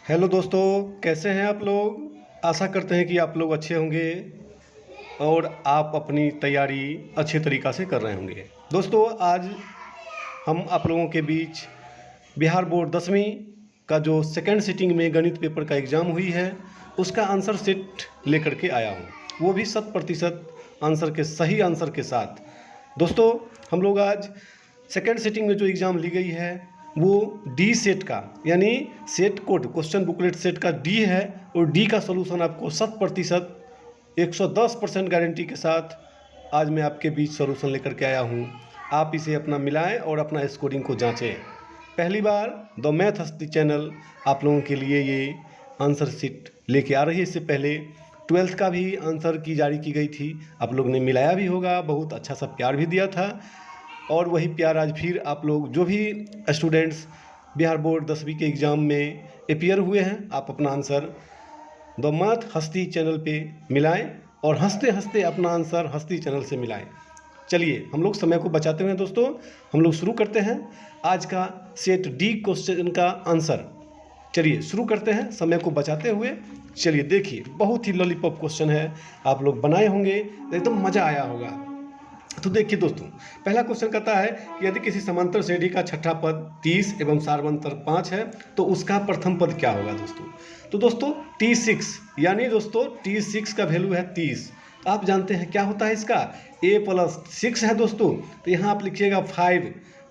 Hello दोस्तों, कैसे हैं आप लोग। आशा करते हैं कि आप लोग अच्छे होंगे और आप अपनी तैयारी अच्छे तरीक़ा से कर रहे होंगे। दोस्तों, आज हम आप लोगों के बीच बिहार बोर्ड 10वीं का जो सेकंड सिटिंग में गणित पेपर का एग्ज़ाम हुई है उसका आंसर सेट लेकर के आया हूँ, वो भी 100% आंसर के सही आंसर के साथ। दोस्तों, हम लोग आज सेकंड सिटिंग में जो एग्ज़ाम ली गई है वो डी सेट का, यानी set code question booklet set का डी है, और डी का सलूशन आपको 100% 110% गारंटी के साथ आज मैं आपके बीच सलूशन लेकर के आया हूँ। आप इसे अपना मिलाएं और अपना स्कोरिंग को जांचें। पहली बार द मैथ हस्ती चैनल आप लोगों के लिए ये आंसर शीट लेके आ रही है। इससे पहले 12th का भी आंसर की जारी की गई थी, आप लोग ने मिलाया भी होगा, बहुत अच्छा सा प्यार भी दिया था, और वही प्यार आज फिर आप लोग जो भी स्टूडेंट्स बिहार बोर्ड 10वीं के एग्ज़ाम में अपीयर हुए हैं, आप अपना आंसर द मैथ हस्ती चैनल पे मिलाएं और हंसते हंसते अपना आंसर हस्ती चैनल से मिलाएं। चलिए, हम लोग समय को बचाते हुए दोस्तों हम लोग शुरू करते हैं आज का सेट डी क्वेश्चन का आंसर। चलिए शुरू करते हैं समय को बचाते हुए। चलिए देखिए, बहुत ही लॉलीपॉप क्वेश्चन है, आप लोग बनाए होंगे, एकदम मज़ा आया होगा। तो देखिए दोस्तों, पहला क्वेश्चन कहता है कि यदि किसी समांतर श्रेणी का छठा पद 30 एवं सार्वंतर 5 है तो उसका प्रथम पद क्या होगा दोस्तों। तो दोस्तों T6, यानी दोस्तों T6 का वैल्यू है 30। आप जानते हैं क्या होता है इसका, a+6 है दोस्तों, तो यहाँ आप लिखिएगा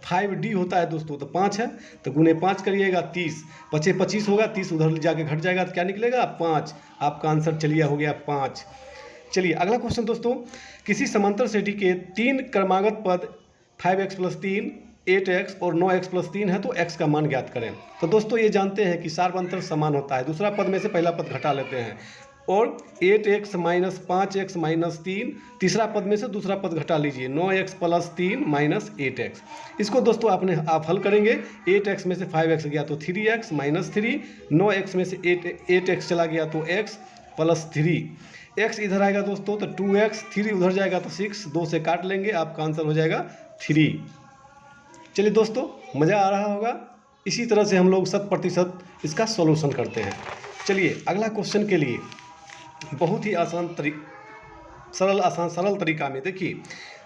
5D होता है दोस्तों, तो 5 है तो गुने 5 करिएगा 30, 25 होगा, 30 उधर जाके घट जाएगा तो क्या निकलेगा 5। आपका आंसर चलिए हो गया 5। चलिए अगला क्वेश्चन दोस्तों, किसी समांतर श्रेणी के 3 क्रमागत पद 5x + 3, 8x और 9x + 3 है तो x का मान ज्ञात करें। तो दोस्तों ये जानते हैं कि सार्वंतर समान होता है, दूसरा पद में से पहला पद घटा लेते हैं, और 8x - 5x - 3, तीसरा पद में से दूसरा पद घटा लीजिए, 9x + 3 - 8x। इसको दोस्तों आप हल करेंगे, 8x में से 5x गया तो 3x - 3, 9x में से 8x चला गया तो x + 3, x इधर आएगा दोस्तों तो 2x, 3 उधर जाएगा तो 6, 2 से काट लेंगे, आपका आंसर हो जाएगा 3। चलिए दोस्तों, मज़ा आ रहा होगा। इसी तरह से हम लोग 100% इसका सॉल्यूशन करते हैं। चलिए अगला क्वेश्चन के लिए बहुत ही सरल तरीका में देखिए,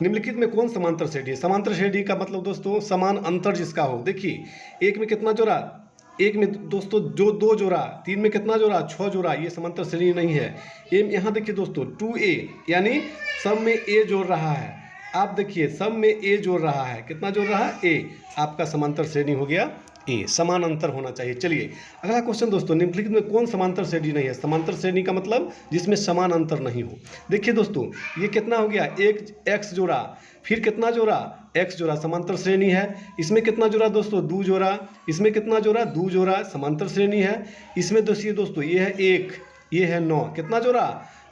निम्नलिखित में कौन समांतर श्रेणी है। समांतर श्रेणी का मतलब दोस्तों समान अंतर जिसका हो। देखिए, एक में कितना जोड़ा, एक में दोस्तों जो 2 जोड़ा, 3 में कितना जोड़ा 6 जोड़ा, ये समांतर श्रेणी नहीं है। यहाँ देखिए दोस्तों 2a, यानी सब में a जोड़ रहा है। आप देखिए सब में a जोड़ रहा है, कितना जोड़ रहा है a, आपका समांतर श्रेणी हो गया a, समान अंतर होना चाहिए। चलिए अगला क्वेश्चन दोस्तों, निम्नलिखित में कौन समांतर श्रेणी नहीं है। समांतर श्रेणी का मतलब जिसमें समान अंतर नहीं हो। देखिए दोस्तों ये कितना हो गया, एक x जोड़ा, फिर कितना जोड़ा x जोड़ा, समांतर श्रेणी है। इसमें कितना जोड़ा दोस्तों 2 जोड़ा, इसमें कितना जोड़ा 2 जोड़ा, समांतर श्रेणी है। इसमें देखिए दोस्तों ये है 1, ये है 9, कितना जोड़ा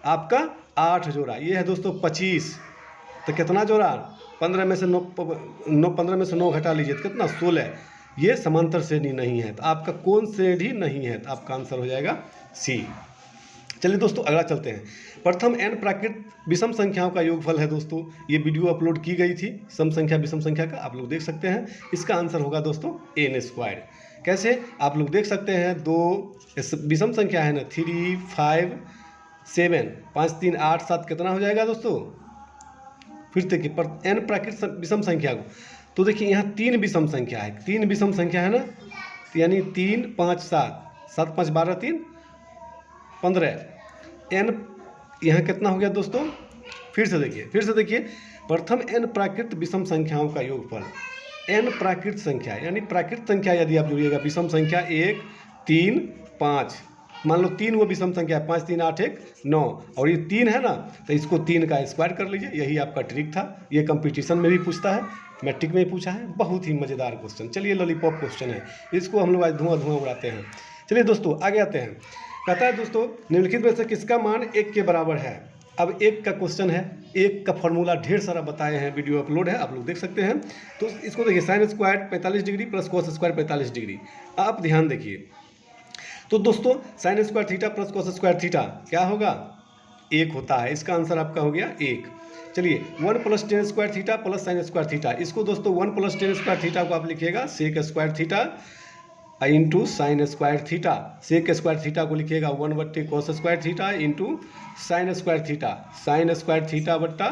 आपका 8 जोड़ा, ये है दोस्तों 25, तो कितना जोड़ा 15 में से 9 घटा लीजिए तो कितना 16। ये समांतर श्रेणी नहीं है, तो आपका कौन श्रेणी नहीं है, तो आपका आंसर हो जाएगा सी। चलिए दोस्तों अगला चलते हैं। प्रथम n प्राकृत विषम संख्याओं का योगफल है दोस्तों, ये वीडियो अपलोड की गई थी सम संख्या विषम संख्या का, आप लोग देख सकते हैं। इसका आंसर होगा दोस्तों n²। कैसे आप लोग देख सकते हैं, 2 विषम संख्या है ना, 3, 5, 7, 5, 3, 8, 7 कितना हो जाएगा दोस्तों। फिर देखिए n प्राकृत विषम संख्या को, तो देखिए यहाँ 3 विषम संख्या है, 3 विषम संख्या है ना, तो यानी 3, 5, 7, 7, 5, 12, 3, 15, n यहाँ कितना हो गया दोस्तों। फिर से देखिए प्रथम n प्राकृत विषम संख्याओं का योगफल, n प्राकृत संख्या यानी प्राकृत संख्या यदि आप जोड़िएगा, विषम संख्या 1, 3, 5, मान लो 3 वो विषम संख्या है, 5, 3, 8, 1, 9, और ये 3 है ना, तो इसको 3 का स्क्वायर कर लीजिए। यही आपका ट्रिक था, ये कंपटीशन में भी पूछता है, मैट्रिक में भी पूछा है। बहुत ही मज़ेदार क्वेश्चन, चलिए लॉलीपॉप क्वेश्चन है, इसको हम लोग आज धुआं उड़ाते हैं। चलिए दोस्तों आगे आते हैं। कहता है दोस्तों निम्नलिखित में से किसका मान 1 के बराबर है। अब 1 का क्वेश्चन है, 1 का फॉर्मूला ढेर सारा बताए हैं, वीडियो अपलोड है, आप लोग देख सकते हैं। तो इसको देखिए, sin² 45 degree plus cos² 45 degree. आप ध्यान देखिए, तो दोस्तों sin² theta plus cos² theta क्या होगा 1 होता है, इसका आंसर आपका हो गया 1। चलिए 1 + tan² theta plus sin² theta, इसको दोस्तों 1 + tan² थीटा को आप लिखिएगा sec² theta into sine square theta. Sec square theta को लिखिएगा 1/cos square theta into sine square theta. Sine square theta बट्टा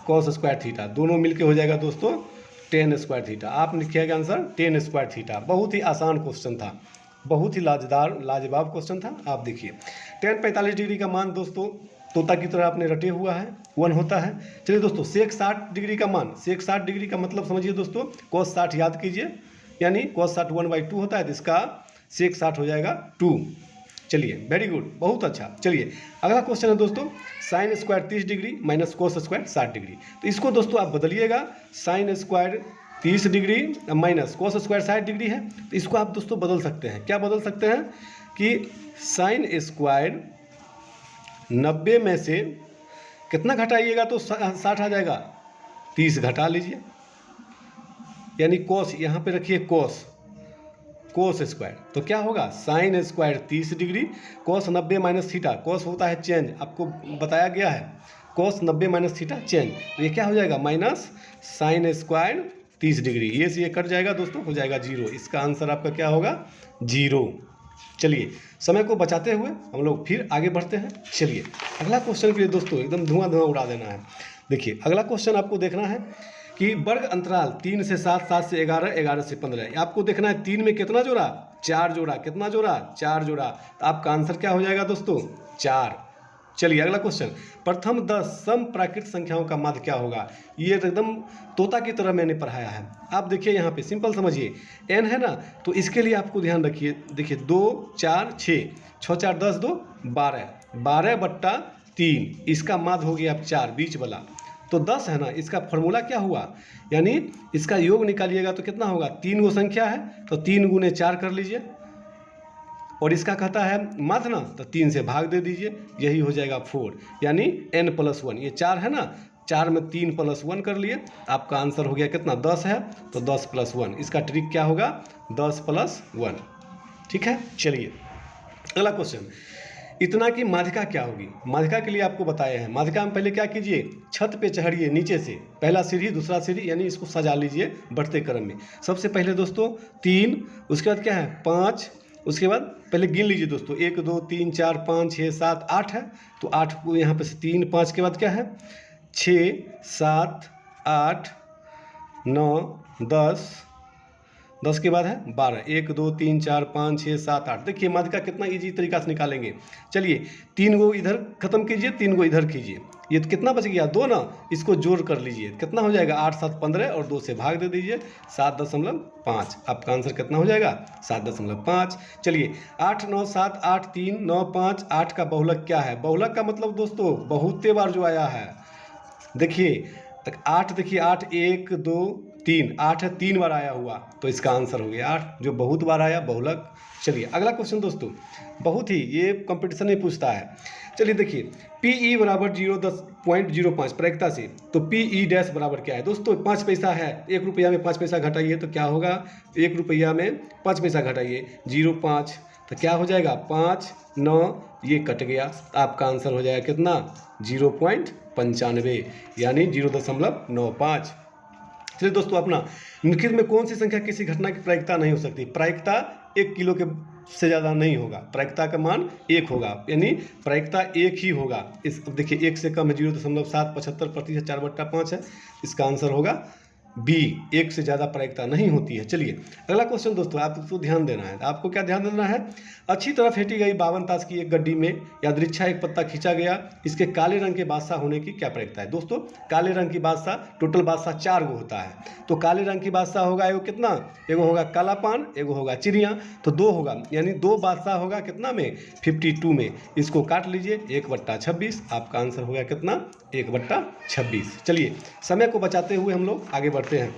कॉस स्क्वायर थीटा, दोनों मिलके हो जाएगा दोस्तों टेन स्क्वायर थीटा। आप लिखिएगा आंसर टेन स्क्वायर थीटा। बहुत ही आसान क्वेश्चन था, बहुत ही लाजवाब क्वेश्चन था। आप देखिए टेन 45 डिग्री का मान दोस्तों तोता की तरह आपने रटे हुआ है, 1 होता है। चलिए दोस्तों सेक 60 डिग्री का मान, सेक 60 डिग्री का मतलब समझिए दोस्तों cos 60 याद कीजिए, यानी cos 60 1/2 होता है, तो इसका सेक 60 हो जाएगा 2। चलिए वेरी गुड, बहुत अच्छा। चलिए अगला क्वेश्चन है दोस्तों sine square 30 degree minus cos square 60 degree. तो इसको दोस्तों आप बदलिएगा, sine square 30 degree minus cos square 60 degree है, तो इसको आप दोस्तों बदल सकते हैं। क्या बदल सकते हैं कि साइन स्क्वायर 90 में से कितना घटाइएगा तो 60 आ जाएगा, 30 घटा लीजिए, यानी कोस यहाँ पे रखिए कोस स्क्वायर, तो क्या होगा sine square 30 degree cos 90 minus theta. Cos होता है चेंज, आपको बताया गया है, कोस 90 माइनस थीटा चेंज, तो ये क्या हो जाएगा माइनस साइन स्क्वायर 30 डिग्री। ये से ये कट जाएगा दोस्तों, हो जाएगा 0। इसका आंसर आपका क्या होगा 0। चलिए समय को बचाते हुए हम लोग फिर आगे बढ़ते हैं। चलिए अगला क्वेश्चन के लिए दोस्तों एकदम धुआं उड़ा देना है। देखिए अगला क्वेश्चन आपको देखना है कि वर्ग अंतराल 3 से 7, 7 से 11, 11 से 15। आपको देखना है 3 में कितना जोड़ा, 4 जोड़ा, कितना जोड़ा 4 जोड़ा, तो आपका आंसर क्या हो जाएगा दोस्तों 4। चलिए अगला क्वेश्चन, प्रथम 10 सम प्राकृत संख्याओं का माध्य क्या होगा। ये एकदम तोता की तरह मैंने पढ़ाया है। आप देखिए यहाँ पे सिंपल समझिए, n है ना, तो इसके लिए आपको ध्यान रखिए। देखिए 2 4 6, 6 4 10 2 12, 12/3, इसका माध्य हो गया 4 बीच वाला। तो 10 है ना, इसका फॉर्मूला क्या हुआ, यानी इसका योग निकालिएगा तो कितना होगा, 3 गो संख्या है तो 3 गुने 4 कर लीजिए, और इसका कहता है माध्य ना, तो 3 से भाग दे दीजिए, यही हो जाएगा 4, यानी n+1। ये 4 है ना, 4 में 3 + 1 कर लिए, आपका आंसर हो गया कितना 10 है, तो 10 + 1। इसका ट्रिक क्या होगा 10 + 1। ठीक है। चलिए अगला क्वेश्चन, इतना की माध्यिका क्या होगी। माध्यिका के लिए आपको बताया है, माध्यिका में पहले क्या कीजिए, छत पे चढ़िए नीचे से, पहला सीढ़ी दूसरा सीढ़ी, यानी इसको सजा लीजिए बढ़ते क्रम में। सबसे पहले दोस्तों 3, उसके बाद क्या है 5, उसके बाद पहले गिन लीजिए दोस्तों 1 2 3 4 5 6 7 8 है, तो 8 को यहाँ पे से 3 5 के बाद क्या है 6 7 8 9 10, 10 के बाद है 12, 1 2 3 4 5 6 7 8। देखिए माध्यिका कितना इजी तरीका से निकालेंगे। चलिए 3 गो इधर खत्म कीजिए, 3 गो इधर कीजिए, ये तो कितना बच गया 2 ना, इसको जोड़ कर लीजिए, कितना हो जाएगा 8 7 15, और 2 से भाग दे दीजिए 7.5। आपका आंसर कितना हो जाएगा 7.5। चलिए 8 9 7 8 3 9 5, 8 का बहुलक क्या है। बहुलक का मतलब दोस्तों बहुते बार जो आया है, देखिए 8, देखिए 8 1 2 3, 8 है 3 बार आया हुआ, तो इसका आंसर हो गया 8, जो बहुत बार आया बहुलक। चलिए अगला क्वेश्चन दोस्तों, बहुत ही ये कंपटीशन में पूछता है। चलिए देखिए PE बराबर 0.05 प्रायिकता से, तो PE डैश बराबर क्या है दोस्तों, 5 पैसा है, 1 रुपया में 5 पैसा घटाइए तो क्या होगा, 1 रुपया में 5 पैसा घटाइए 0.5, तो क्या हो जाएगा 5 9, ये कट गया, आपका आंसर हो जाएगा कितना 0.95, यानी 0.95। चलिए दोस्तों अपना निम्नलिखित में कौन सी संख्या किसी घटना की प्रायिकता नहीं हो सकती। प्रायिकता 1 किलो के से ज़्यादा नहीं होगा, प्रायिकता का मान 1 होगा, यानी प्रायिकता 1 ही होगा। इस देखिए 1 से कम है 0.775% 4/5 है, इसका आंसर होगा बी, 1 से ज़्यादा प्रायिकता नहीं होती है। चलिए अगला क्वेश्चन दोस्तों, आपको ध्यान देना है, आपको क्या ध्यान देना है, अच्छी तरह फेंटी गई 52 ताश की एक गड्डी में यादृच्छा एक पत्ता खींचा गया, इसके काले रंग के बादशाह होने की क्या प्रायिकता है। दोस्तों काले रंग की बादशाह, टोटल बादशाह 4 गो होता है, तो काले रंग की बादशाह होगा एगो कितना, एगो होगा काला पान, एगो होगा चिड़िया, तो 2 होगा, यानी 2 बादशाह होगा कितना में 52 में, इसको काट लीजिए 1/26, आपका आंसर हो गया कितना 1/26। चलिए समय को बचाते हुए हम लोग आगे बढ़ते हैं।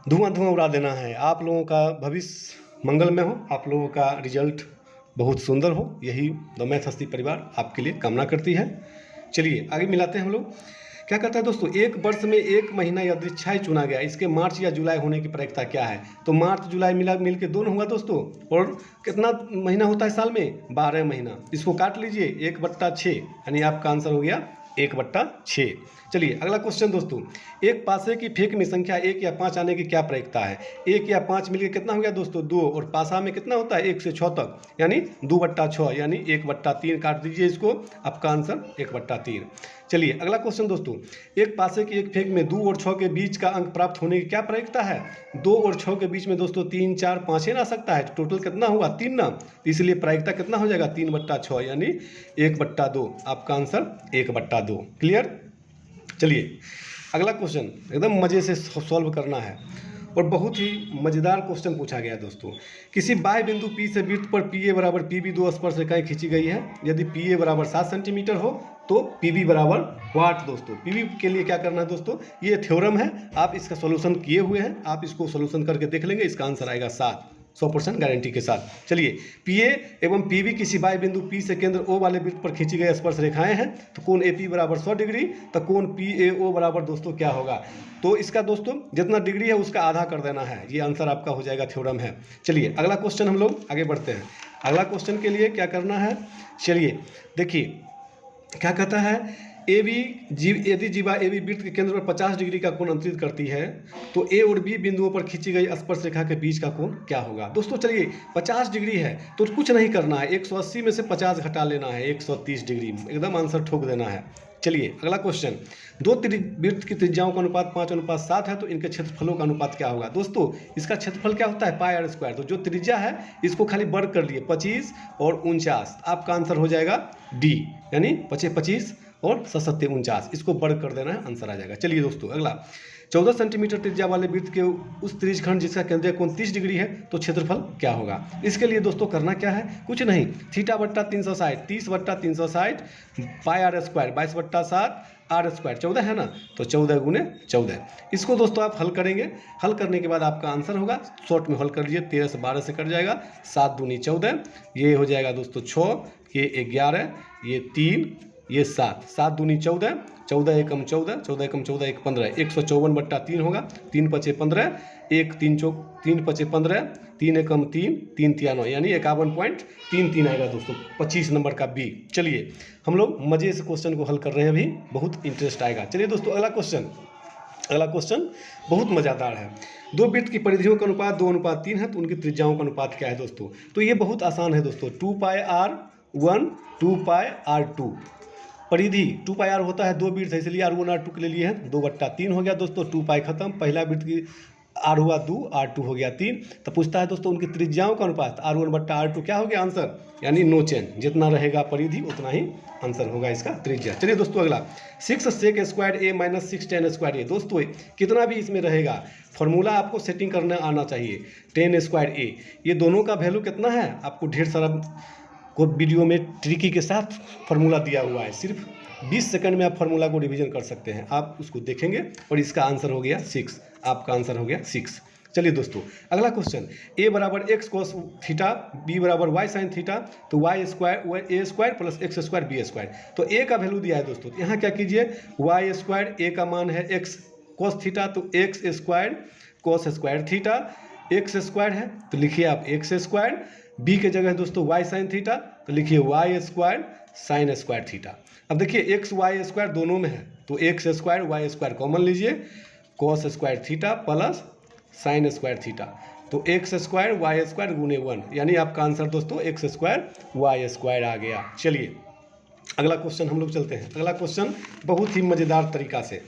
धुआं उड़ा देना है, आप लोगों का भविष्य मंगलमय हो, आप लोगों का रिजल्ट बहुत सुंदर हो, यही द मैथ हस्ती परिवार आपके लिए कामना करती है। चलिए आगे मिलाते हैं हम लोग। क्या करता है दोस्तों, एक वर्ष में 1 महीना यादृच्छिक चुना गया, इसके मार्च या जुलाई होने की प्रायिकता क्या है। तो मार्च जुलाई मिल के 2 होगा दोस्तों, और कितना महीना होता है साल में 12 महीना, इसको काट लीजिए 1/6, यानी आपका आंसर हो गया 1/6। चलिए अगला क्वेश्चन दोस्तों, एक पासे की फेंक में संख्या 1 या 5 आने की क्या प्रायिकता है? 1 या 5 मिलकर कितना हो गया दोस्तों? 2, और पासा में कितना होता है 1 से 6 तक, यानी 2/6 यानी 1/3 काट दीजिए इसको, आपका आंसर 1/3। चलिए अगला क्वेश्चन दोस्तों, एक पासे की एक फेंक में 2 और 6 के बीच का अंक प्राप्त होने की क्या प्रायिकता है? 2 और 6 के बीच में दोस्तों 3, 4, 5 ना सकता है, टोटल कितना हुआ 3 ना, तो इसलिए प्रायिकता कितना हो जाएगा 3/6 यानी 1/2, आपका आंसर 1/2। क्लियर। चलिए अगला क्वेश्चन एकदम मज़े से सॉल्व करना है और बहुत ही मज़ेदार क्वेश्चन पूछा गया है दोस्तों। किसी बाह्य बिंदु P से वृत्त पर PA बराबर PB दो स्पर्श रेखाएं खींची गई है। यदि PA बराबर 7 सेंटीमीटर हो तो PB बराबर वाट दोस्तों। PB के लिए क्या करना है दोस्तों, ये थ्योरम है, आप इसका सॉल्यूशन किए हुए हैं, आप इसको सॉल्यूशन करके देख लेंगे, इसका आंसर आएगा 7, 100% गारंटी के साथ। चलिए PA एवं PB किसी बाह्य बिंदु P से केंद्र O वाले वृत्त पर खींची गई स्पर्श रेखाएं हैं, तो कोण AP बराबर 100 डिग्री, तो कोण PAO बराबर दोस्तों क्या होगा? तो इसका दोस्तों जितना डिग्री है उसका आधा कर देना है, ये आंसर आपका हो जाएगा, थ्योरम है। चलिए अगला क्वेश्चन हम लोग आगे बढ़ते हैं। अगला क्वेश्चन के लिए क्या करना है, चलिए देखिए क्या कहता है, यदि जीवा AB वृत्त के केंद्र पर 50 डिग्री का कोण अंतरित करती है तो A और B बिंदुओं पर खींची गई स्पर्श रेखा के बीच का कोण क्या होगा? दोस्तों चलिए 50 डिग्री है तो कुछ नहीं करना है, 180 में से 50 घटा लेना है, 130 डिग्री, एकदम आंसर ठोक देना है। चलिए अगला क्वेश्चन, दो वृत्त की त्रिज्याओं का अनुपात 5:7 है तो इनके क्षेत्रफलों का अनुपात क्या होगा? दोस्तों इसका क्षेत्रफल क्या होता है πr², तो जो त्रिज्या है इसको खाली वर्ग कर लिए 25 और 49, आपका आंसर हो जाएगा डी, यानी 25 और 7 49, इसको वर्ग कर देना है, आंसर आ जाएगा। चलिए दोस्तों अगला, 14 सेंटीमीटर त्रिज्या वाले वृत्त के उस त्रिज्यखंड जिसका केंद्रीय कोण 30 डिग्री है तो क्षेत्रफल क्या होगा? इसके लिए दोस्तों करना क्या है, कुछ नहीं, θ/360, 30/360 πr², 22/7 r², 14 है ना, तो 14 × 14, इसको दोस्तों आप हल करेंगे, हल करने के बाद आपका आंसर होगा, शॉर्ट में हल कर लीजिए, 13 से 12 से कट जाएगा, 7 दूनी 14, ये हो जाएगा दोस्तों 6, ये 11, ये 3, ये 7, 7 दूनी 14, 14 एकम 14, 14 एकम 14 1 15, 154/3 होगा, 3 × 5 = 15, 1 3 3 × 5 = 15, 3 एकम 3, 3 × 3 यानी 51.33 आएगा दोस्तों, 25 नंबर का बी। चलिए हम लोग मज़े से क्वेश्चन को हल कर रहे हैं, अभी बहुत इंटरेस्ट आएगा। चलिए दोस्तों अगला क्वेश्चन बहुत मज़ेदार है। दो वृत्त की परिधियों का अनुपात 2:3 है तो उनकी त्रिज्याओं का अनुपात क्या है दोस्तों? तो ये बहुत आसान है दोस्तों, 2πr1 2πr2, परिधि 2πr होता है, दो वृत्त है इसलिए r1 r2 के लिए लिए हैं, 2/3 हो गया दोस्तों, 2π खत्म, पहला वृत्त की r हुआ 2, r2 हो गया 3, तो पूछता है दोस्तों उनकी त्रिज्याओं का अनुपात r1/r2 क्या हो गया आंसर, यानी नो चेंज, जितना रहेगा परिधि उतना ही आंसर होगा इसका त्रिज्या। चलिए दोस्तों अगला, 6 sec² a - 6 tan² a, दोस्तों कितना भी इसमें रहेगा फॉर्मूला आपको सेटिंग करना आना चाहिए, tan² a, ये दोनों का वैल्यू कितना है, आपको ढेर सारा को वीडियो में ट्रिकी के साथ फार्मूला दिया हुआ है, सिर्फ 20 सेकंड में आप फार्मूला को रिवीजन कर सकते हैं, आप उसको देखेंगे और इसका आंसर हो गया 6, आपका आंसर हो गया 6। चलिए दोस्तों अगला क्वेश्चन, a बराबर x cos थीटा, b बराबर y sin थीटा, तो a² + x² b², तो a का वैल्यू दिया है दोस्तों, यहाँ क्या कीजिए, y², a का मान है x cos थीटा, तो x² cos² थीटा, x² है तो लिखिए आप x², b के जगह दोस्तों y sin थीटा, तो लिखिए y² sin² थीटा। अब देखिए x y² दोनों में है तो x² y² कॉमन लीजिए, cos² theta plus sin² theta, तो x² y² × 1, यानी आपका आंसर दोस्तों x² y² आ गया। चलिए अगला क्वेश्चन हम लोग चलते हैं। अगला क्वेश्चन बहुत ही मज़ेदार तरीका से,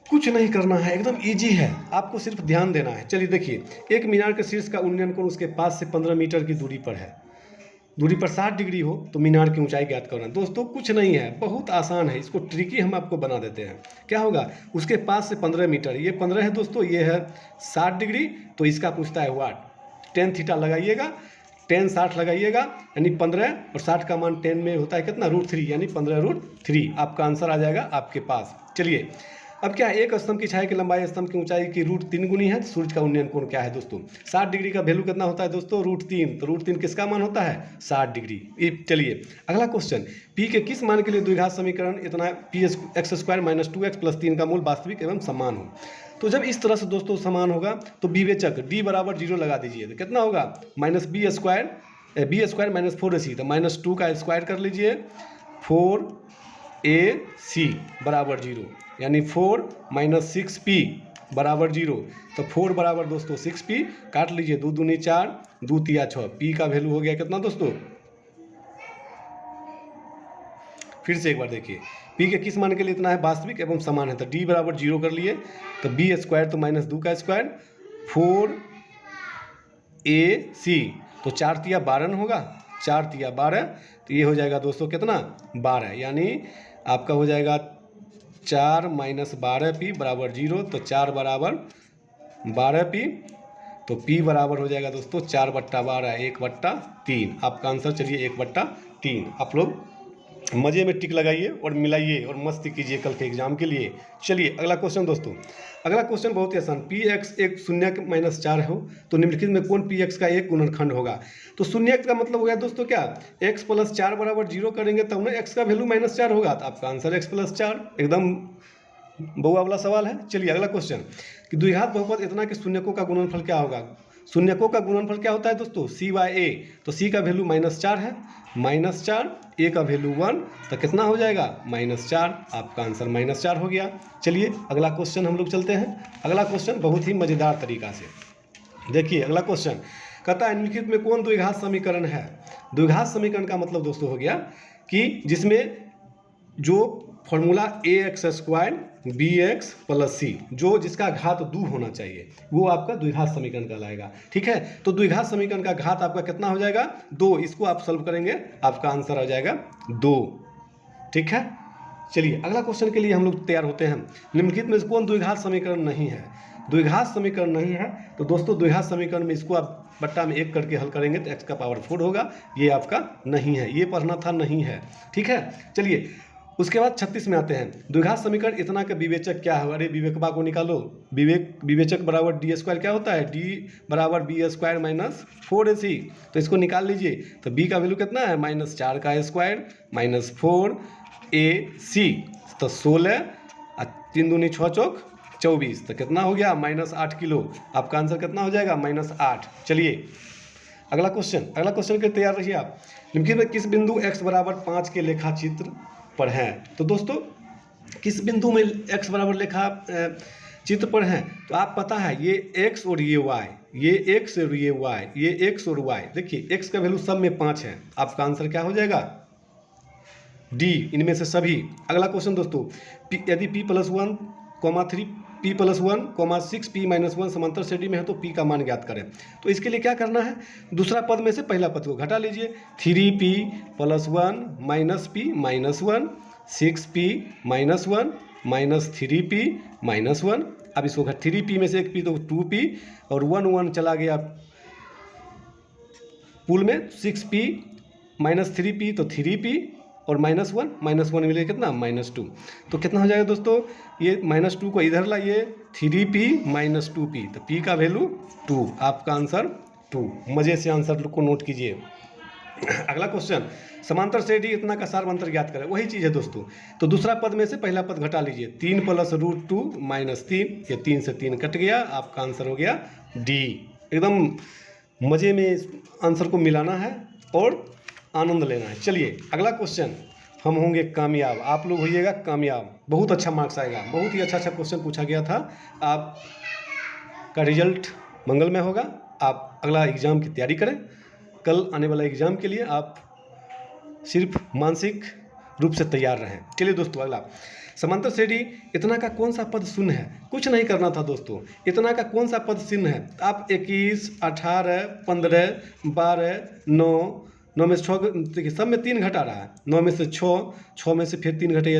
कुछ नहीं करना है, एकदम इजी है, आपको सिर्फ ध्यान देना है। चलिए देखिए, एक मीनार के शीर्ष का उन्नयन कोण उसके पास से 15 मीटर की दूरी पर है, दूरी पर 60 डिग्री हो तो मीनार की ऊंचाई ज्ञात करना। दोस्तों कुछ नहीं है, बहुत आसान है, इसको ट्रिकी हम आपको बना देते हैं। क्या होगा, उसके पास से 15 मीटर, ये 15 है दोस्तों, ये है 60 डिग्री, तो इसका पूछता है वाट, tan थीटा लगाइएगा, tan 60 लगाइएगा, यानी 15 और 60 का मान 10 में होता है कितना, √3, यानी 15√3, आपका आंसर आ जाएगा आपके पास। चलिए अब क्या है, एक स्तंभ की छाया की लंबाई स्तंभ की ऊंचाई की √3 गुनी है, सूर्य का उन्नयन कोण क्या है दोस्तों? 60 डिग्री का वैल्यू कितना होता है दोस्तों, √3, तो √3 किसका मान होता है, 60 डिग्री। चलिए अगला क्वेश्चन, p के किस मान के लिए द्विघात समीकरण इतना px² - 2x + 3 का मूल वास्तविक एवं समान हो? तो जब इस तरह से दोस्तों समान होगा तो विवेचक d बराबर 0 लगा दीजिए, तो कितना होगा, -b² - 4ac, तो -2 का स्क्वायर कर लीजिए, 4ac बराबर 0, यानी 4 माइनस 6p बराबर 0। तो 4 बराबर दोस्तों 6p, काट लीजिए, 2 दूनी 4, 2 तिया 6, p का वैल्यू हो गया कितना दोस्तों? फिर से एक बार देखिए, p के किस मान के लिए इतना है? वास्तविक एवं समान है। तो d बराबर 0 कर लिए, तो b स्क्वायर तो माइनस 2 का स्क्वायर 4ac, तो 4 तिया 12 होगा, 4 तिया 12, तो ये हो जाएगा दोस्तों कितना? 12, यानी आपका हो जाएगा 4 माइनस 12p बराबर 0। तो 4 बराबर 12p, तो p बराबर हो जाएगा दोस्तों 4/12, 1/3। आपका आंसर चलिए 1/3। आप लोग मज़े में टिक लगाइए और मिलाइए और मस्ती कीजिए कल के एग्जाम के लिए। चलिए अगला क्वेश्चन दोस्तों, अगला क्वेश्चन बहुत ही आसान। px एक शून्य माइनस 4 हो तो निम्नलिखित में कौन px का एक गुणनखंड होगा? तो शून्य का मतलब हो गया दोस्तों क्या? x प्लस 4 बराबर 0 करेंगे तब ना x का वैल्यू -4 होगा। तो आपका आंसर x प्लस 4, एकदम बहुआ वाला सवाल है। चलिए अगला क्वेश्चन कि द्विघात बहुपद इतना कि शून्यकों का गुणनफल क्या होगा? शून्यकों का गुणनफल क्या होता है दोस्तों? c/a। तो c का वैल्यू -4 है, -4, a का वैल्यू 1, तो कितना हो जाएगा? -4। आपका आंसर -4 हो गया। चलिए अगला क्वेश्चन हम लोग चलते हैं। अगला क्वेश्चन बहुत ही मज़ेदार तरीका से देखिए। अगला क्वेश्चन कहता है निम्नलिखित में कौन द्विघात समीकरण है? द्विघात समीकरण का मतलब दोस्तों हो गया कि जिसमें जो फॉर्मूला ax² bx + c, जो जिसका घात 2 होना चाहिए, वो आपका द्विघात समीकरण कहलाएगा। ठीक है, तो द्विघात समीकरण का घात आपका कितना हो जाएगा? 2। इसको आप सॉल्व करेंगे, आपका आंसर आ जाएगा 2। ठीक है, चलिए अगला क्वेश्चन के लिए हम लोग तैयार होते हैं। निम्नलिखित में कौन द्विघात समीकरण नहीं है? द्विघात समीकरण नहीं है तो दोस्तों द्विघात समीकरण में इसको आप बट्टा में 1 करके हल करेंगे तो x का पावर 4 होगा। ये आपका नहीं है, ये पढ़ना था, नहीं है। ठीक है, चलिए उसके बाद 36 में आते हैं। द्विघात समीकरण इतना का विवेचक क्या है? अरे विवेकबा को निकालो। विवेचक बराबर d² क्या होता है? d बराबर b² - 4ac। तो इसको निकाल लीजिए, तो b का वैल्यू कितना है? -4 का स्क्वायर -4ac, तो 16, 3 दूनी 6 चौक 24, तो कितना हो गया? -8 किलो। आपका आंसर कितना हो जाएगा? -8। चलिए अगला क्वेश्चन के तैयार रहिए आप। निम्नलिखित में किस बिंदु x बराबर 5 के लेखा चित्र पर हैं? तो दोस्तों किस बिंदु में x बराबर लेखा चित्र पर हैं? तो आप पता है ये x और ये y, ये x और ये y, ये x और y। देखिए x का वैल्यू सब में 5 है। आपका आंसर क्या हो जाएगा? D, इनमें से सभी। अगला क्वेश्चन दोस्तों, यदि p + 1, 3, p + 1, 6p - 1 समांतर श्रेणी में है तो p का मान ज्ञात करें। तो इसके लिए क्या करना है? दूसरा पद में से पहला पद को घटा लीजिए। 3p + 1 - p - 1, 6p - 1 - 3p - 1। अब इसको 3p में से एक p तो 2p और 1 चला गया पूल में, 6p - 3p तो 3p और -1 मिले कितना? -2। तो कितना हो जाएगा दोस्तों? ये -2 को इधर लाइए, 3p - 2p, तो p का वैल्यू 2। आपका आंसर 2। मज़े से आंसर को नोट कीजिए। अगला क्वेश्चन, समांतर श्रेणी इतना का सार अंतर ज्ञात करें। वही चीज़ है दोस्तों। तो दूसरा पद में से पहला पद घटा लीजिए। 3 + √2 - 3, ये 3 से 3 कट गया। आपका आंसर हो गया D। एकदम मज़े में आंसर को मिलाना है और आनंद लेना है। चलिए अगला क्वेश्चन, हम होंगे कामयाब, आप लोग होइएगा कामयाब, बहुत अच्छा मार्क्स आएगा। बहुत ही अच्छा क्वेश्चन पूछा गया था। आपका रिजल्ट मंगलमय होगा। आप अगला एग्ज़ाम की तैयारी करें। कल आने वाला एग्ज़ाम के लिए आप सिर्फ मानसिक रूप से तैयार रहें। चलिए दोस्तों अगला, समांतर श्रेणी इतना का कौन सा पद शून्य है? कुछ नहीं करना था दोस्तों। इतना का कौन सा पद शून्य है? आप 21, 18, 15, 12, 9 में से 6, देखिए सब में 3 घटा रहा है। 9 में से 6 में से फिर 3 घटेगा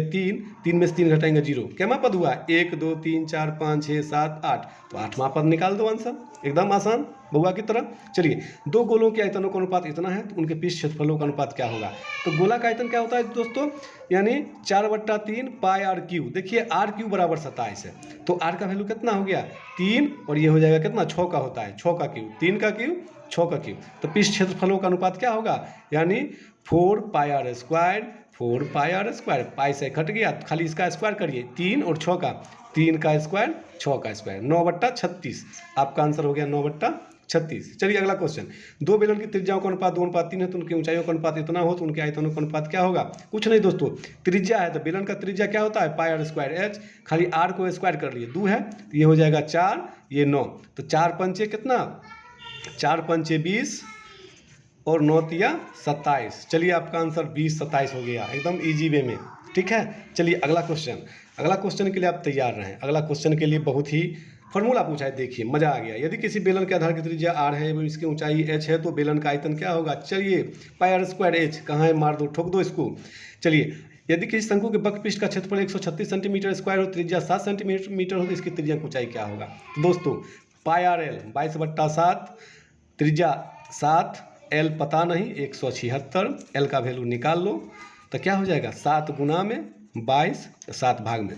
3 में से 3 घटाएंगे 0। क्या पद हुआ? 1, 2, 3, 4, 5, 6, 7, 8। तो 8वां पद निकाल दो। आंसर एकदम आसान, बउआ की तरह। चलिए, 2 गोलों के आयतनों का अनुपात इतना है तो उनके पृष्ठ क्षेत्रफलों का अनुपात क्या होगा? तो गोला का आयतन क्या होता है दोस्तों? यानी 4/3 πr3। देखिए r³ बराबर 27 है, तो r का वैल्यू कितना हो गया? 3, और ये हो जाएगा कितना? 6 का होता है, 6 का क्यूब, 3 का क्यूब, 6 का क्यूब। तो पृष्ठ क्षेत्रफलों का अनुपात क्या होगा? यानी 4πr², 4πr²। पाई से कट गया, खाली इसका स्क्वायर करिए। 3 और 6 का, 3 का स्क्वायर, 6 का स्क्वायर, 9/36। आपका आंसर हो गया 9/36। 36। चलिए अगला क्वेश्चन, दो बेलन की त्रिज्याओं का अनुपात 2:3 है तो उनकी ऊंचाइयों का अनुपात इतना हो तो उनके आयतनों का अनुपात क्या होगा? कुछ नहीं दोस्तों, त्रिज्या है तो बेलन का त्रिज्या क्या होता है? पाई आर स्क्वायर एच, खाली आर को स्क्वायर कर लिए, 2 है तो ये हो जाएगा 4, ये 9, तो 4 पंचे कितना? 4 पंचे 20 और 9 तिया 27। चलिए आपका आंसर 20 27 हो गया, एकदम ईजी वे में। ठीक है, चलिए अगला क्वेश्चन, अगला क्वेश्चन के लिए आप तैयार रहें। अगला क्वेश्चन के लिए बहुत ही फॉर्मूला पूछा है, देखिए मजा आ गया। यदि किसी बेलन के आधार की त्रिज्या r है एवं इसकी ऊंचाई h है तो बेलन का आयतन क्या होगा? चलिए पाई आर स्क्वायर एच कहाँ है, मार दो, ठोक दो इसको। चलिए, यदि किसी शंकु के वक्र पृष्ठ का क्षेत्रफल 136 सेंटीमीटर स्क्वायर हो, त्रिज्या 7 सेंटीमीटर हो तो इसकी त्रिज्या की ऊंचाई क्या होगा? तो दोस्तों पाई आर एल 22/7, त्रिज्या 7, एल पता नहीं 176, एल का वैल्यू निकाल लो तो क्या हो जाएगा? 7 गुना में 22, 7 भाग में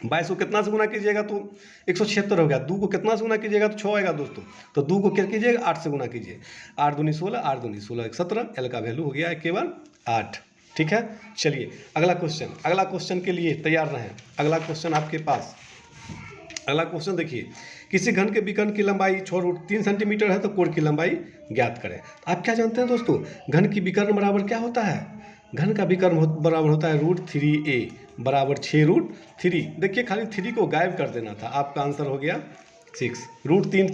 22 को कितना से गुना कीजिएगा तो 176 हो गया। 2 को कितना से गुना कीजिएगा तो 6 आएगा दोस्तों, तो 2 को क्या कीजिएगा? 8 से गुना कीजिए, 8 दूनी 16, 8 दूनी 16 17, एल का वैल्यू हो गया केवल 8। ठीक है, चलिए अगला क्वेश्चन, अगला क्वेश्चन के लिए तैयार रहें। अगला क्वेश्चन आपके पास, अगला क्वेश्चन देखिए, किसी घन के विकर्ण की लंबाई 6√3 सेंटीमीटर है तो कोण की लंबाई ज्ञात करें। आप क्या जानते हैं दोस्तों, घन की विकर्ण बराबर क्या होता है? घन का विकर्ण बराबर होता है √3a बराबर 6√3। देखिए खाली 3 को गायब कर देना था, आपका आंसर हो गया 6। √3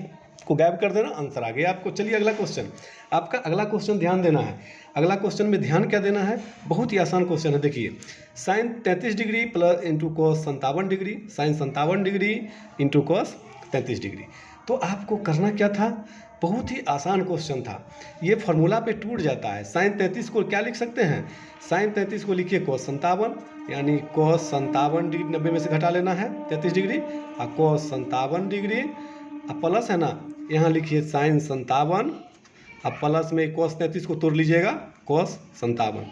को गायब कर देना, आंसर आ गया आपको। चलिए अगला क्वेश्चन, आपका अगला क्वेश्चन ध्यान देना है। अगला क्वेश्चन में ध्यान क्या देना है? बहुत ही आसान क्वेश्चन है। देखिए sine 33 degree plus into cos 57 degree, sine 57 degree into cos 33 degree. तो आपको करना क्या था? बहुत ही आसान क्वेश्चन था, ये फॉर्मूला पे टूट जाता है। साइन 33 को क्या लिख सकते हैं? साइन 33 को लिखिए कॉस 57, यानी कॉस 57 डिग्री 90 में से घटा लेना है 33 डिग्री, और कॉस 57 डिग्री, अब प्लस है ना, यहाँ लिखिए साइन 57, अब प्लस में कॉस 33 को तोड़ लीजिएगा, कॉस 57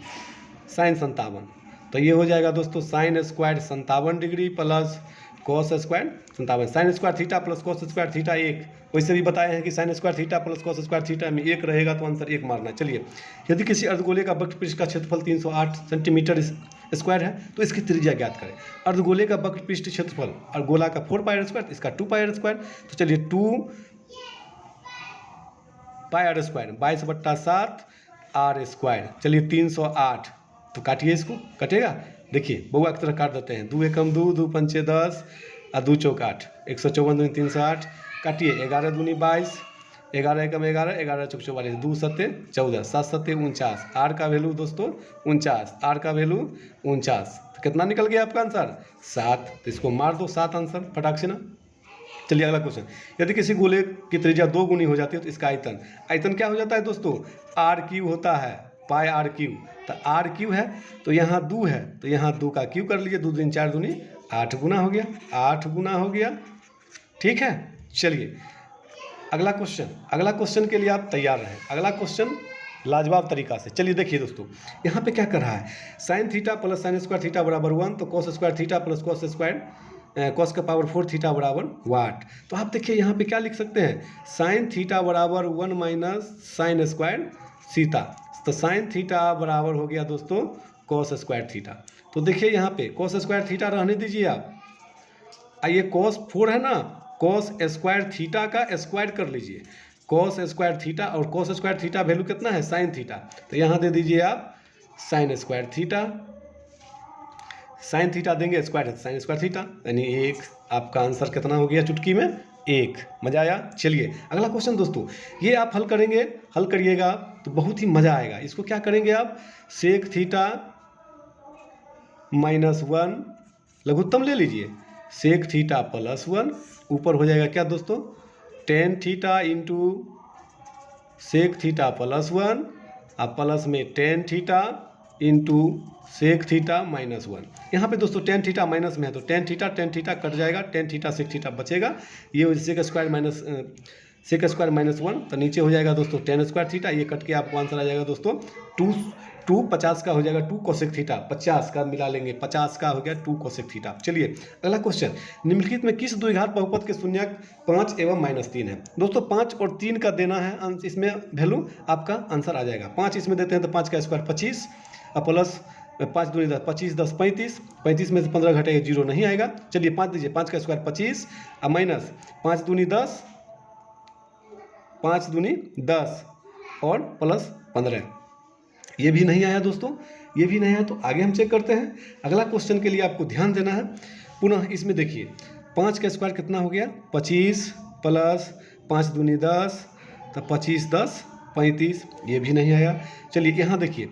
साइन 57, तो ये हो जाएगा दोस्तों sine square 57 degree plus cos square 57। Sign square theta plus cos square theta 1, वैसे भी बताए हैं कि sign square theta plus cos square theta में 1 रहेगा तो आंसर 1 मारना है। चलिए, यदि किसी अर्धगोले का वक्र पृष्ठ का क्षेत्रफल 308 सेंटीमीटर स्क्वायर है तो इसकी त्रिज्या ज्ञात करें। अर्धगोले का वक्र पृष्ठ क्षेत्रफल और गोला का 4 पाई आर स्क्वायर, इसका 2 पाई आर स्क्वायर, तो चलिए 2 पाई आर स्क्वायर 22/7 आर स्क्वायर। चलिए 308, तो काटिए इसको, कटेगा। देखिए बउआ की तरह काट देते हैं, 2 एकम 2, 2 पंचे 10 और 2 चौक 8, 154 दूनी 308, काटिए 11 दूनी 22, 11 एकम 11, 11 चौक 44, 2 सत्ते 14, 7 सत्ते 49, आर का वैल्यू दोस्तों 49, आर का वैल्यू 49, तो कितना निकल गया आपका आंसर? 7। तो इसको मार दो 7 आंसर फटाक से ना। चलिए अगला क्वेश्चन, यदि किसी गोले की त्रिज्या 2 गुनी हो जाती है तो इसका आयतन, आयतन क्या हो जाता है दोस्तों? आर क्यू होता है, पाई आर क्यू। तो आर क्यू है तो यहाँ 2 है तो यहाँ 2 का क्यू कर लीजिए, 2 दूनी 4 दूनी 8 गुना हो गया, 8 गुना हो गया। ठीक है, चलिए अगला क्वेश्चन, अगला क्वेश्चन के लिए आप तैयार रहें। अगला क्वेश्चन लाजवाब तरीका से, चलिए देखिए दोस्तों, यहाँ पे क्या कर रहा है? Sine theta plus sign square theta बराबर 1, तो cos square theta plus cos square cos का पावर 4 थीटा बराबर वाट। तो आप देखिए यहाँ पे क्या लिख सकते हैं? साइन थीटा बराबर 1 माइनस साइन स्क्वायर थीटा, तो साइन थीटा बराबर हो गया दोस्तों कॉस स्क्वायर थीटा। तो देखिए यहाँ पे कॉस स्क्वायर थीटा रहने दीजिए आप, आइए कॉस 4 है ना, कॉस स्क्वायर थीटा का स्क्वायर कर लीजिए, कॉस स्क्वायर थीटा, और कॉस स्क्वायर थीटा वैल्यू कितना है? साइन थीटा, तो यहाँ दे दीजिए आप sign square theta, sine theta देंगे स्क्वायर साइन स्क्वायर थीटा, यानी 1। आपका आंसर कितना हो गया चुटकी में? 1। मजा आया? चलिए अगला क्वेश्चन दोस्तों, ये आप हल करेंगे, हल करिएगा तो बहुत ही मजा आएगा। इसको क्या करेंगे आप? सेक थीटा -1 लघुत्तम ले लीजिए, सेक थीटा +1, ऊपर हो जाएगा क्या दोस्तों? Tan theta into sec theta +1, और प्लस में tan theta into sec theta -1। यहाँ पे दोस्तों टेन थीटा माइनस में है तो टेन थीटा कट जाएगा, टेन थीटा सेक थीटा बचेगा, ये सेक स्क्वायर -1, तो नीचे हो जाएगा दोस्तों टेन स्क्वायर थीटा, ये कट के आपको आंसर आ जाएगा दोस्तों 2 50 का हो जाएगा 2 कोसेक थीटा, 50 का मिला लेंगे, 50 का हो गया 2 कोसेक थीटा। चलिए अगला क्वेश्चन, निम्नलिखित में किस द्विघात बहुपद के शून्यक 5 एवं -3 है? दोस्तों 5 और 3 का देना है, इसमें वैल्यू आपका आंसर आ जाएगा। 5 इसमें देते हैं तो 5 का स्क्वायर 25, और प्लस 5 दूनी 10, 25 10 35, 35 में से 15 घटेगा 0 नहीं आएगा। चलिए 5 दीजिए, 5 का स्क्वायर 25, और माइनस 5 दूनी 10, 5 दूनी 10 और प्लस 15, ये भी नहीं आया दोस्तों, ये भी नहीं आया। तो आगे हम चेक करते हैं। अगला क्वेश्चन के लिए आपको ध्यान देना है। पुनः इसमें देखिए 5 का स्क्वायर कितना हो गया 25 प्लस 5 दूनी 10, तो 25 10 35, ये भी नहीं आया। चलिए यहाँ देखिए,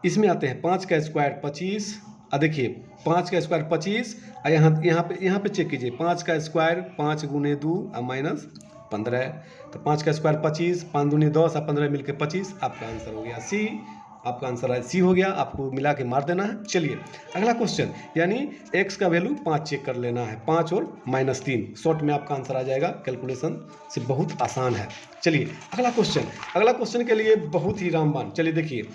इसमें आते हैं 5 का स्क्वायर 25, देखिए 5 का स्क्वायर 25, और यहाँ पे चेक कीजिए 5 का स्क्वायर 5 गुने 2 और माइनस 15, तो 5 का स्क्वायर 25, 5 दूनी 10 और 15 मिलकर 25, आपका आंसर हो गया सी। आपका आंसर है सी हो गया, आपको मिला के मार देना है। चलिए अगला क्वेश्चन, यानी x का वैल्यू 5 चेक कर लेना है, 5 और -3, शॉर्ट में आपका आंसर आ जाएगा। कैलकुलेशन से बहुत आसान है। चलिए अगला क्वेश्चन के लिए बहुत ही रामबाण। चलिए देखिए,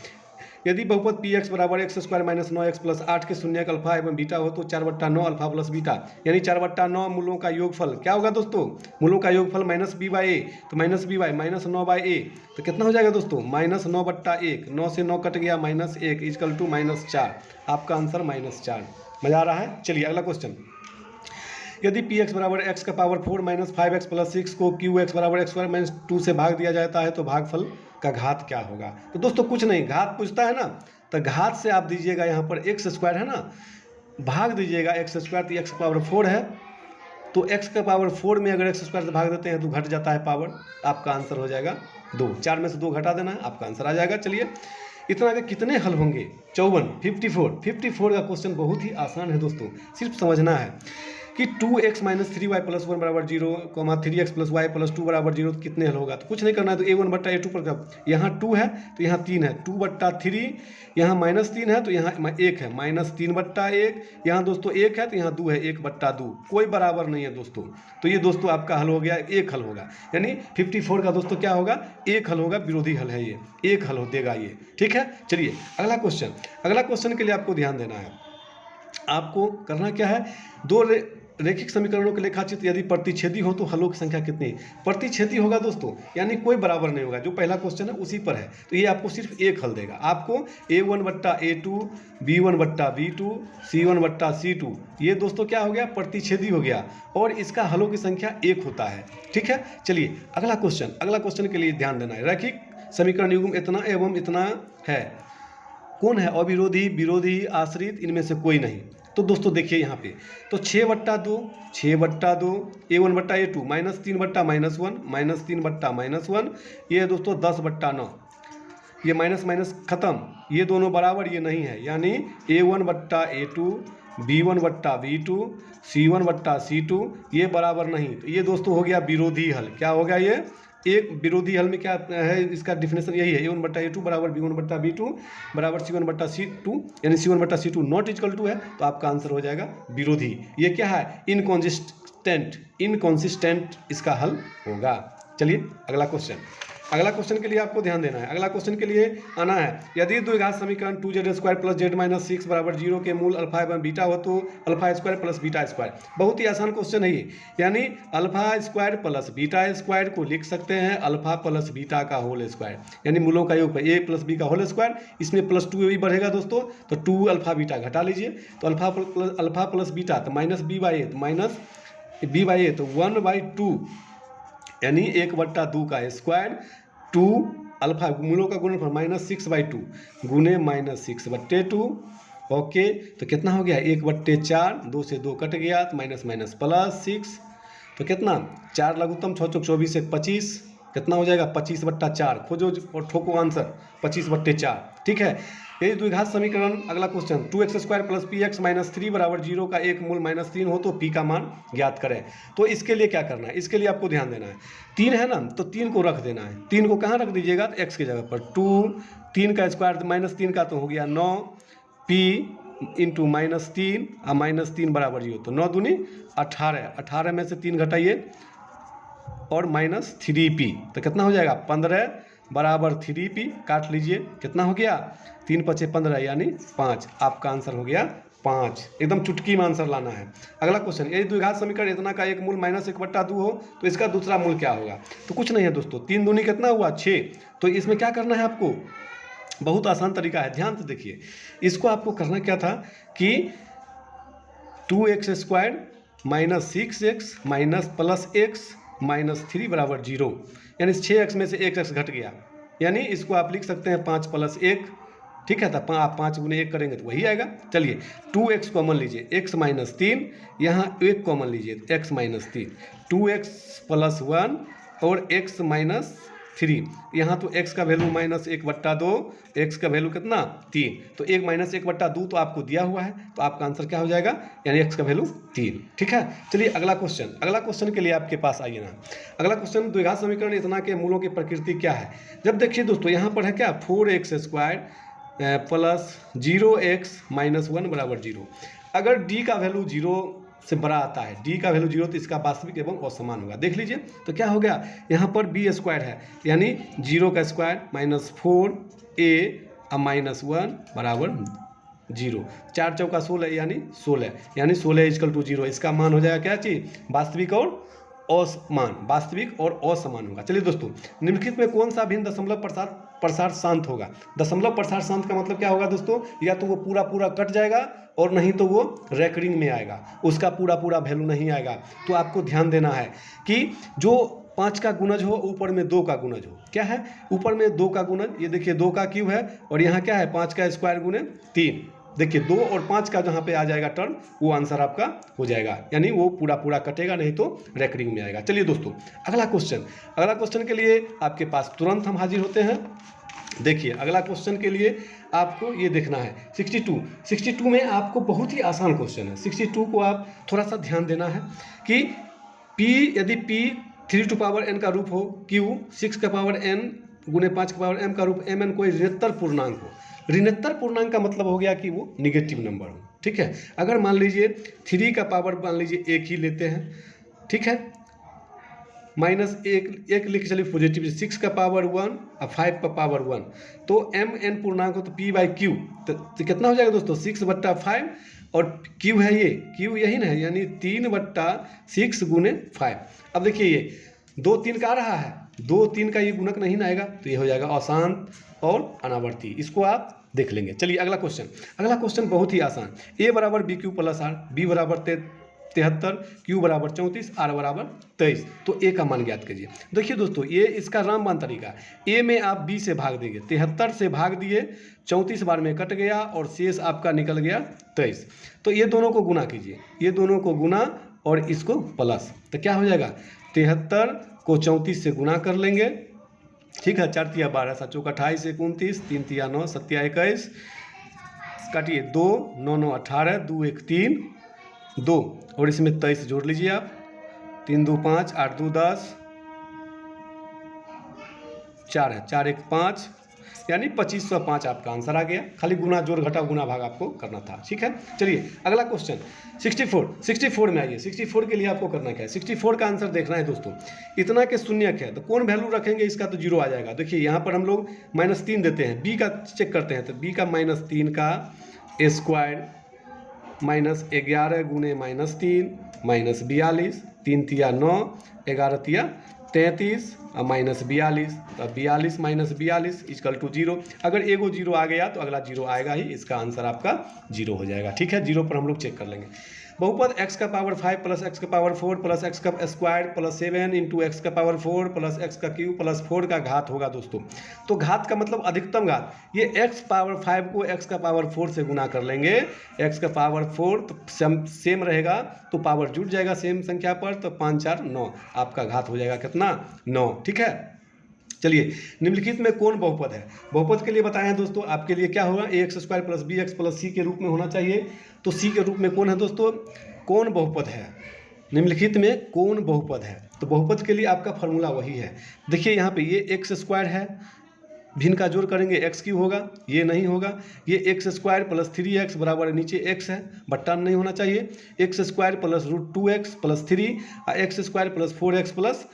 यदि बहुपद पी एक्स बराबर x square minus 9x plus 8 के शून्यक अल्फा एवं बीटा हो तो 4/9 अल्फा प्लस बीटा, यानी 4/9 मूलों का योगफल क्या होगा दोस्तों, मूलों का योगफल माइनस बी बाई ए, तो minus B by minus 9 by A, तो कितना हो जाएगा दोस्तों -9/1, 9 से 9 कट गया -1 इक्वल टू -4, आपका आंसर -4। मजा आ रहा है। चलिए अगला क्वेश्चन, यदि पी एक्स बराबर एक्स का पावर 4 माइनस 5x प्लस 6 को क्यू एक्स बराबर एक्स स्क्वायर माइनस 2 से भाग दिया जाता है तो भागफल का घात क्या होगा। तो दोस्तों कुछ नहीं, घात पूछता है ना, तो घात से आप दीजिएगा, यहाँ पर एक्स स्क्वायर है ना, भाग दीजिएगा एक्स स्क्वायर, तो एक्स का पावर 4 है, तो एक्स का पावर 4 में अगर एक्स स्क्वायर से भाग देते हैं तो घट जाता है पावर, आपका आंसर हो जाएगा 2। 4 में से 2 घटा देना है, आपका आंसर आ जाएगा। चलिए इतना के कितने हल होंगे 54, 54 का क्वेश्चन बहुत ही आसान है दोस्तों, सिर्फ समझना है कि 2x माइनस 3y प्लस 1 बराबर 0, 3x प्लस वाई प्लस 2 बराबर 0, तो कितने हल होगा। तो कुछ नहीं करना है, तो a1/a2 पर का, यहाँ 2 है तो यहाँ 3 है, 2/3, यहाँ -3 है तो यहाँ 1 है, -3/1, यहाँ दोस्तों 1 है तो यहाँ 2 है, 1/2, कोई बराबर नहीं है दोस्तों। तो ये दोस्तों आपका हल हो गया, एक हल होगा, यानी 54 का दोस्तों क्या होगा, एक हल होगा, विरोधी हल है ये, एक हल हो देगा ये, ठीक है। चलिए अगला क्वेश्चन के लिए आपको ध्यान देना है। आपको करना क्या है, दो रेखिक समीकरणों के लेखाचित्र यदि प्रतिच्छेदी हो तो हलों की संख्या कितनी, प्रतिच्छेदी होगा दोस्तों, यानी कोई बराबर नहीं होगा, जो पहला क्वेश्चन है उसी पर है, तो ये आपको सिर्फ एक हल देगा। आपको a1/a2, b1/b2, c1/c2, ये दोस्तों क्या हो गया, प्रतिच्छेदी हो गया, और इसका हलों की संख्या 1 होता है, ठीक है। चलिए अगला क्वेश्चन के लिए ध्यान देना है। रैखिक समीकरण युग्म इतना एवं इतना है, कौन है अविरोधी, विरोधी, आश्रित, इनमें से कोई नहीं। तो दोस्तों देखिए यहाँ पे, तो 6/2 a1/a2 -3/-1 ये दोस्तों 10/9, ये माइनस खत्म, ये दोनों बराबर, ये नहीं है, यानी a1/a2, b1/b2, c1/c2 ये बराबर नहीं। तो ये दोस्तों हो गया विरोधी हल। क्या हो गया ये, एक विरोधी हल में क्या है, इसका डिफिनेशन यही है, a1/a2 बराबर b1/b2 बराबर c1/c2, यानी c1/c2 नॉट इक्वल टू है, तो आपका आंसर हो जाएगा विरोधी। ये क्या है, इनकॉन्सिस्टेंट इसका हल होगा। चलिए अगला क्वेश्चन के लिए आपको ध्यान देना है। अगला क्वेश्चन के लिए आना है, यदि द्विघात समीकरण 2z² प्लस z-6 बराबर 0 के मूल अल्फा एवं बीटा हो तो alpha square plus beta square, बहुत ही आसान क्वेश्चन है ये, यानी alpha square plus beta square को लिख सकते हैं अल्फा प्लस बीटा का होल स्क्वायर, यानी मूलों का योग a प्लस b का होल स्क्वायर, इसमें +2 भी बढ़ेगा दोस्तों, तो 2 अल्फा बीटा घटा लीजिए, तो अल्फा प्लस बीटा तो -b/a, तो -b/a तो 1/2, यानी 1/2 का स्क्वायर, 2 अल्फा मूलों का गुणनफल -6/2 गुने -6/2, ओके, तो कितना हो गया 1/4, 2 से 2 कट गया, तो माइनस +6, तो कितना 4 लघुत्तम 6 चौक 24 से 25, कितना हो जाएगा 25/4, खोजो और ठोको आंसर 25/4, ठीक है। यदि द्विघात समीकरण, अगला question 2x² plus px minus 3 बराबर 0 का एक मूल -3 हो तो p का मान ज्ञात करें। तो इसके लिए क्या करना है, इसके लिए आपको ध्यान देना है, 3 है ना, तो 3 को रख देना है, 3 को कहाँ रख दीजिएगा, तो x की जगह पर 2, 3 का स्क्वायर -3 का तो हो गया 9, p इंटू -3 और -3 बराबर 0, तो 9 दूनी 18, 18 में से 3 घटाइए और -3p, तो कितना हो जाएगा 15 बराबर 3p, काट लीजिए, कितना हो गया 3 × 5 = 15, यानी 5, आपका आंसर हो गया 5, एकदम चुटकी में आंसर लाना है। अगला क्वेश्चन, यदि द्विघात समीकरण इतना का एक मूल -1/2 हो तो इसका दूसरा मूल क्या होगा। तो कुछ नहीं है दोस्तों, 3 दूनी कितना हुआ 6, तो इसमें क्या करना है आपको, बहुत आसान तरीका है, ध्यान से देखिए। इसको आपको करना क्या था कि 2x² -6x + x माइनस 3 बराबर 0, यानी 6x में से 1x घट गया, यानी इसको आप लिख सकते हैं 5 + 1, ठीक है। तो आप 5 × 1 करेंगे तो वही आएगा। चलिए 2x कॉमन लीजिए, x - 3, यहाँ 1 कॉमन लीजिए, x - 3, 2x + 1 और x - 3, यहाँ तो x का वैल्यू -1/2, x का वैल्यू कितना 3, तो 1 - 1/2 तो आपको दिया हुआ है, तो आपका आंसर क्या हो जाएगा, यानी x का वैल्यू 3, ठीक है। चलिए अगला क्वेश्चन के लिए आपके पास आइए ना। अगला क्वेश्चन, द्विघात समीकरण इतना के मूलों की प्रकृति क्या है। जब देखिए दोस्तों यहाँ पर है क्या 4x² प्लस 0x - 1 बराबर 0। अगर d का वैल्यू 0 से बड़ा आता है, d का वैल्यू 0, तो इसका वास्तविक एवं असमान होगा। देख लीजिए तो क्या हो गया, यहाँ पर b² है, यानी 0 का स्क्वायर -4a - 1 बराबर 0, 4 चौका 16, यानी 16 = 0। इसका मान हो जाएगा क्या चीज़, वास्तविक और असमान, वास्तविक और असमान होगा। चलिए दोस्तों, निम्नलिखित में कौन सा भिन्न दशमलव प्रसार शांत होगा। दशमलव प्रसार शांत का मतलब क्या होगा दोस्तों, या तो वो पूरा कट जाएगा और नहीं तो वो रेकरिंग में आएगा, उसका पूरा वैल्यू नहीं आएगा। तो आपको ध्यान देना है कि जो 5 का गुणज हो, ऊपर में 2 का गुणज हो। क्या है, ऊपर में 2 का गुणज, ये देखिए 2 का क्यूब है, और यहाँ क्या है 5 का स्क्वायर गुणे 3। देखिए 2 और 5 का जहाँ पे आ जाएगा टर्म, वो आंसर आपका हो जाएगा, यानी वो पूरा कटेगा, नहीं तो रेकरिंग में आएगा। चलिए दोस्तों अगला क्वेश्चन के लिए आपके पास तुरंत हम हाजिर होते हैं। देखिए अगला क्वेश्चन के लिए आपको ये देखना है 62 में आपको बहुत ही आसान क्वेश्चन है। 62 को आप थोड़ा सा ध्यान देना है कि यदि p 3n का रूप हो, q 6n × 5m का रूप mn कोई ऋणात्मक पूर्णांक हो। ऋणात्मक पूर्णांक का मतलब हो गया कि वो निगेटिव नंबर हो, ठीक है। अगर मान लीजिए 3 का पावर मान लीजिए 1 ही लेते हैं, ठीक है, -1 लिख चलिए पॉजिटिव, 6 का पावर 1 और 5 का पावर 1, तो mn पूर्णांक हो तो p/q, तो कितना हो जाएगा दोस्तों 6/5, और q है ये, q यही ना है, यानी 3/6 × 5। अब देखिए ये 2 3 का आ रहा है, 2 3 का ये गुणक नहीं ना आएगा, तो ये हो जाएगा अशांत और अनावर्ती। इसको आप देख लेंगे। चलिए अगला क्वेश्चन बहुत ही आसान, a = bq + r, b = 73, q = 34, r = 23, तो a का मान ज्ञात कीजिए। देखिए दोस्तों ये इसका रामबाण तरीका, a में आप b से भाग देंगे, 73 से भाग दिए, 34 बार में कट गया और शेष आपका निकल गया 23। तो ये दोनों को गुना कीजिए, ये दोनों को गुना और इसको प्लस, तो क्या हो जाएगा 73 को 34 से गुना कर लेंगे, ठीक है, 4 × 12, 7 × 28, 29, 3 × 9, 7 × 21, काटिए 2, 9 9 18, 2 1 3, 2 और इसमें 23 जोड़ लीजिए आप, 3 2 5, 8 2 10, 4 है, 4 1 5, यानी 2505 आपका आंसर आ गया। खाली गुना जोड़ घटा गुना भाग आपको करना था, ठीक है। चलिए अगला क्वेश्चन 64 में आइए। 64 के लिए आपको करना क्या है, 64 का आंसर देखना है दोस्तों। इतना के शून्यक है तो कौन वैल्यू रखेंगे, इसका तो 0 आ जाएगा। देखिए यहाँ पर हम लोग -3 देते हैं, b का चेक करते हैं, तो b का -3 का स्क्वायर -11 × -3 -42, 3 × 9, 11 × 33 और -42, तो 42 - 42 = 0। अगर एगो 0 आ गया तो अगला 0 आएगा ही, इसका आंसर आपका 0 हो जाएगा, ठीक है। 0 पर हम लोग चेक कर लेंगे। बहुपद x का पावर 5 + x का पावर 4 + x का स्क्वायर + 7 × x का पावर 4 + x का क्यूब + 4 का घात होगा दोस्तों। तो घात का मतलब अधिकतम घात, ये x पावर 5 को x का पावर 4 से गुना कर लेंगे, x का पावर 4 तो सेम रहेगा, तो पावर जुड़ जाएगा सेम संख्या पर, तो 5 4 9 आपका घात हो जाएगा कितना 9, ठीक है। चलिए निम्नलिखित में कौन बहुपद है। बहुपद के लिए बताएं दोस्तों, आपके लिए क्या होगा, ax² + bx + c के रूप में होना चाहिए। तो c के रूप में कौन है दोस्तों, कौन बहुपद है, निम्नलिखित में कौन बहुपद है। तो बहुपद के लिए आपका फॉर्मूला वही है। देखिए यहाँ पे ये x² है, भिन्न का जोड़ करेंगे x³ होगा, ये नहीं होगा, ये x² + 3x बराबर नीचे x है, बट्टा नहीं होना चाहिए, x² + √2x + 3 और x² + 4x +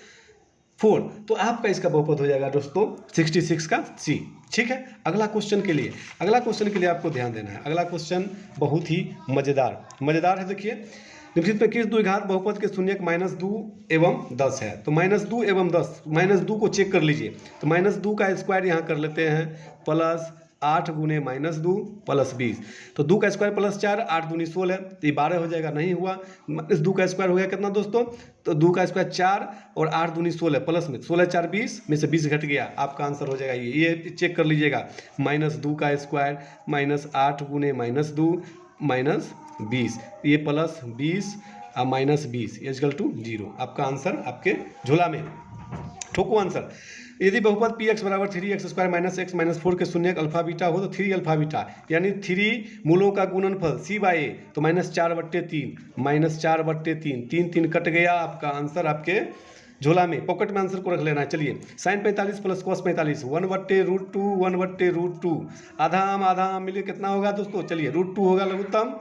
4, तो आपका इसका बहुपद हो जाएगा दोस्तों 66 का C, ठीक है। अगला क्वेश्चन के लिए आपको ध्यान देना है। अगला क्वेश्चन बहुत ही मज़ेदार है। देखिए निम्नलिखित में किस द्विघात बहुपद के शून्यक -2 एवं 10 है। तो -2 एवं 10, -2 को चेक कर लीजिए, तो -2 का स्क्वायर यहाँ कर लेते हैं, प्लस 8 गुने -2 प्लस 20, तो 2 का स्क्वायर प्लस 4, 8 दूनी 16, तो ये 12 हो जाएगा, नहीं हुआ। -2 का स्क्वायर हो गया कितना दोस्तों, तो 2 का स्क्वायर 4 और 8 दूनी 16 प्लस में 16 4 20 में से 20 घट गया, आपका आंसर हो जाएगा ये चेक कर लीजिएगा। -2 का स्क्वायर -8 गुने -2 -20, ये प्लस 20 और -20 इक्वल टू 0, आपका आंसर आपके झोला में। ठोको आंसर। यदि बहुपद पी एक्स बराबर 3x square minus x minus 4 के शून्य अल्फा बीटा हो तो 3 अल्फा बीटा यानी 3 मूलों का गुणनफल c बाई ए, तो -4/3 3 3 कट गया, आपका आंसर आपके झोला में। पॉकेट में आंसर को रख लेना है। चलिए साइन 45 प्लस कॉस 45 1/√2 1/√2, आधा आम मिले कितना होगा दोस्तों, चलिए √2 होगा लघुत्तम,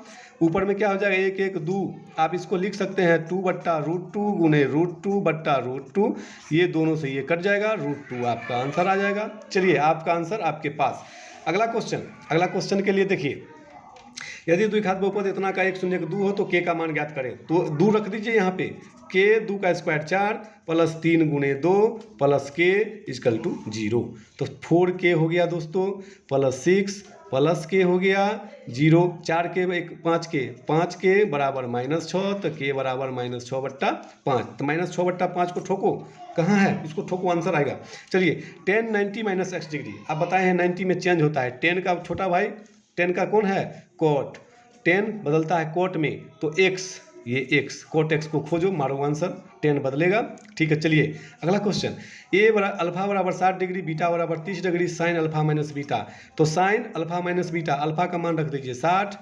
ऊपर में क्या हो जाएगा 1 1 2, आप इसको लिख सकते हैं 2/√2 गुने √2/√2, ये दोनों से ये कट जाएगा, √2 आपका आंसर आ जाएगा। चलिए आपका आंसर आपके पास। अगला क्वेश्चन के लिए देखिए, यदि द्विघात बहुपद इतना का 1 0 2 हो तो k का मान ज्ञात करें, तो 2 रख दीजिए यहाँ पे, k 2 का स्क्वायर 4 प्लस 3 गुने 2 प्लस k इक्वल टू 0, तो 4k हो गया दोस्तों, प्लस 6 प्लस k हो गया 0, 4k 5k बराबर -6, तो k बराबर -6/5, तो -6/5 को ठोको, कहाँ है इसको ठोको, आंसर आएगा। चलिए tan 90 - x डिग्री, आप बताए हैं 90 में चेंज होता है, 10 का छोटा भाई 10 का कौन है कोट, 10 बदलता है कोट में, तो x, ये x कोट x को खोजो, मारो आंसर, 10 बदलेगा। ठीक है, चलिए अगला क्वेश्चन, अल्फा बराबर 60 डिग्री बीटा बराबर 30 degree sine alpha minus beta, तो sine alpha minus beta, alpha का मान रख दीजिए 60,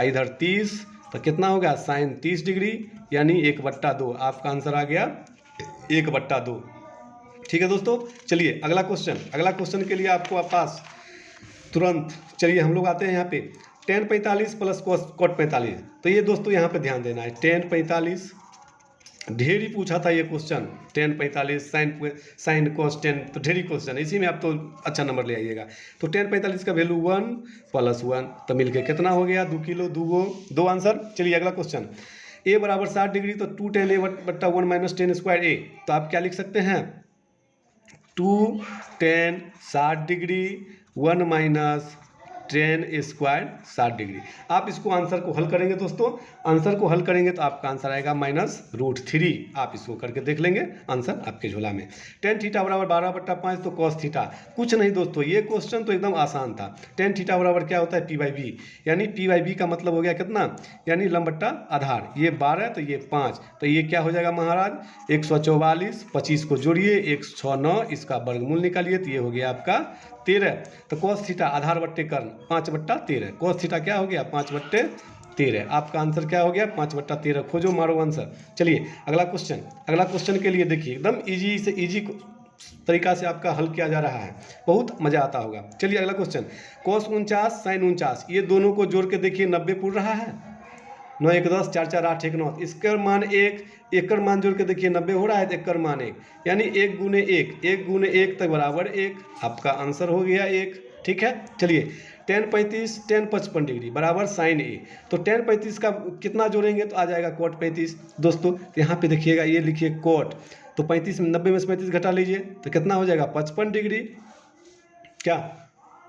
इधर 30, तो कितना होगा साइन 30 डिग्री यानी 1/2, आपका आंसर आ गया 1/2। ठीक है दोस्तों, चलिए अगला क्वेश्चन के लिए आपको पास तुरंत, चलिए हम लोग आते हैं यहाँ पे tan 45 प्लस cot 45, तो ये दोस्तों यहाँ पे ध्यान देना है, tan 45 ढेर ही पूछा था ये question, tan 45 sine cos tan, तो ढेर ही क्वेश्चन, इसी में आप तो अच्छा नंबर ले आइएगा। तो tan 45 का वैल्यू 1 + 1, तो मिलके कितना हो गया 2 किलो, 2 आंसर। चलिए अगला क्वेश्चन, a बराबर 60 डिग्री, तो 2 tan a/1 - tan square a, तो आप क्या लिख सकते हैं 2 tan 60 degree 1 - tan square 60 degree. आप इसको आंसर को हल करेंगे दोस्तों, आंसर को हल करेंगे तो आपका आंसर आएगा -√3, आप इसको करके देख लेंगे, आंसर आपके झोला में। tan थीटा बराबर 12/5, तो cos थीटा, कुछ नहीं दोस्तों, ये क्वेश्चन तो एकदम आसान था। tan थीटा बराबर क्या होता है p/b, यानी p/b का मतलब हो गया कितना, यानी लंब बट्टा आधार, ये 12 तो ये 5, तो ये क्या हो जाएगा महाराज 144, 25 को जोड़िए 169, इसका वर्गमूल निकालिए, तो ये हो गया आपका 13, तो cos थीटा आधार बट्टे कर्ण 5/13, cos थीटा क्या हो गया 5/13, आपका आंसर क्या हो गया 5/13, खोजो मारो आंसर। चलिए अगला क्वेश्चन के लिए देखिए, एकदम इजी से इजी तरीका से आपका हल किया जा रहा है, बहुत मजा आता होगा। चलिए अगला क्वेश्चन, cos 49 sin 49, ये दोनों को जोड़ के देखिए 90 पूर रहा है, 9 1 10 4 4 8 1 9, इसका मान 1, एक का मान जोड़ के देखिए 90 हो रहा है, तो एक का मान 1, यानी 1 गुने 1 तक बराबर 1, आपका आंसर हो गया 1। ठीक है, चलिए tan 35 tan 55 डिग्री बराबर साइन a, तो tan 35 का कितना जोड़ेंगे तो आ जाएगा cot 35 दोस्तों, तो यहाँ पे देखिएगा ये लिखिए cot, तो 35 में 90 में से 35 घटा लीजिए, तो कितना हो जाएगा 55 डिग्री, क्या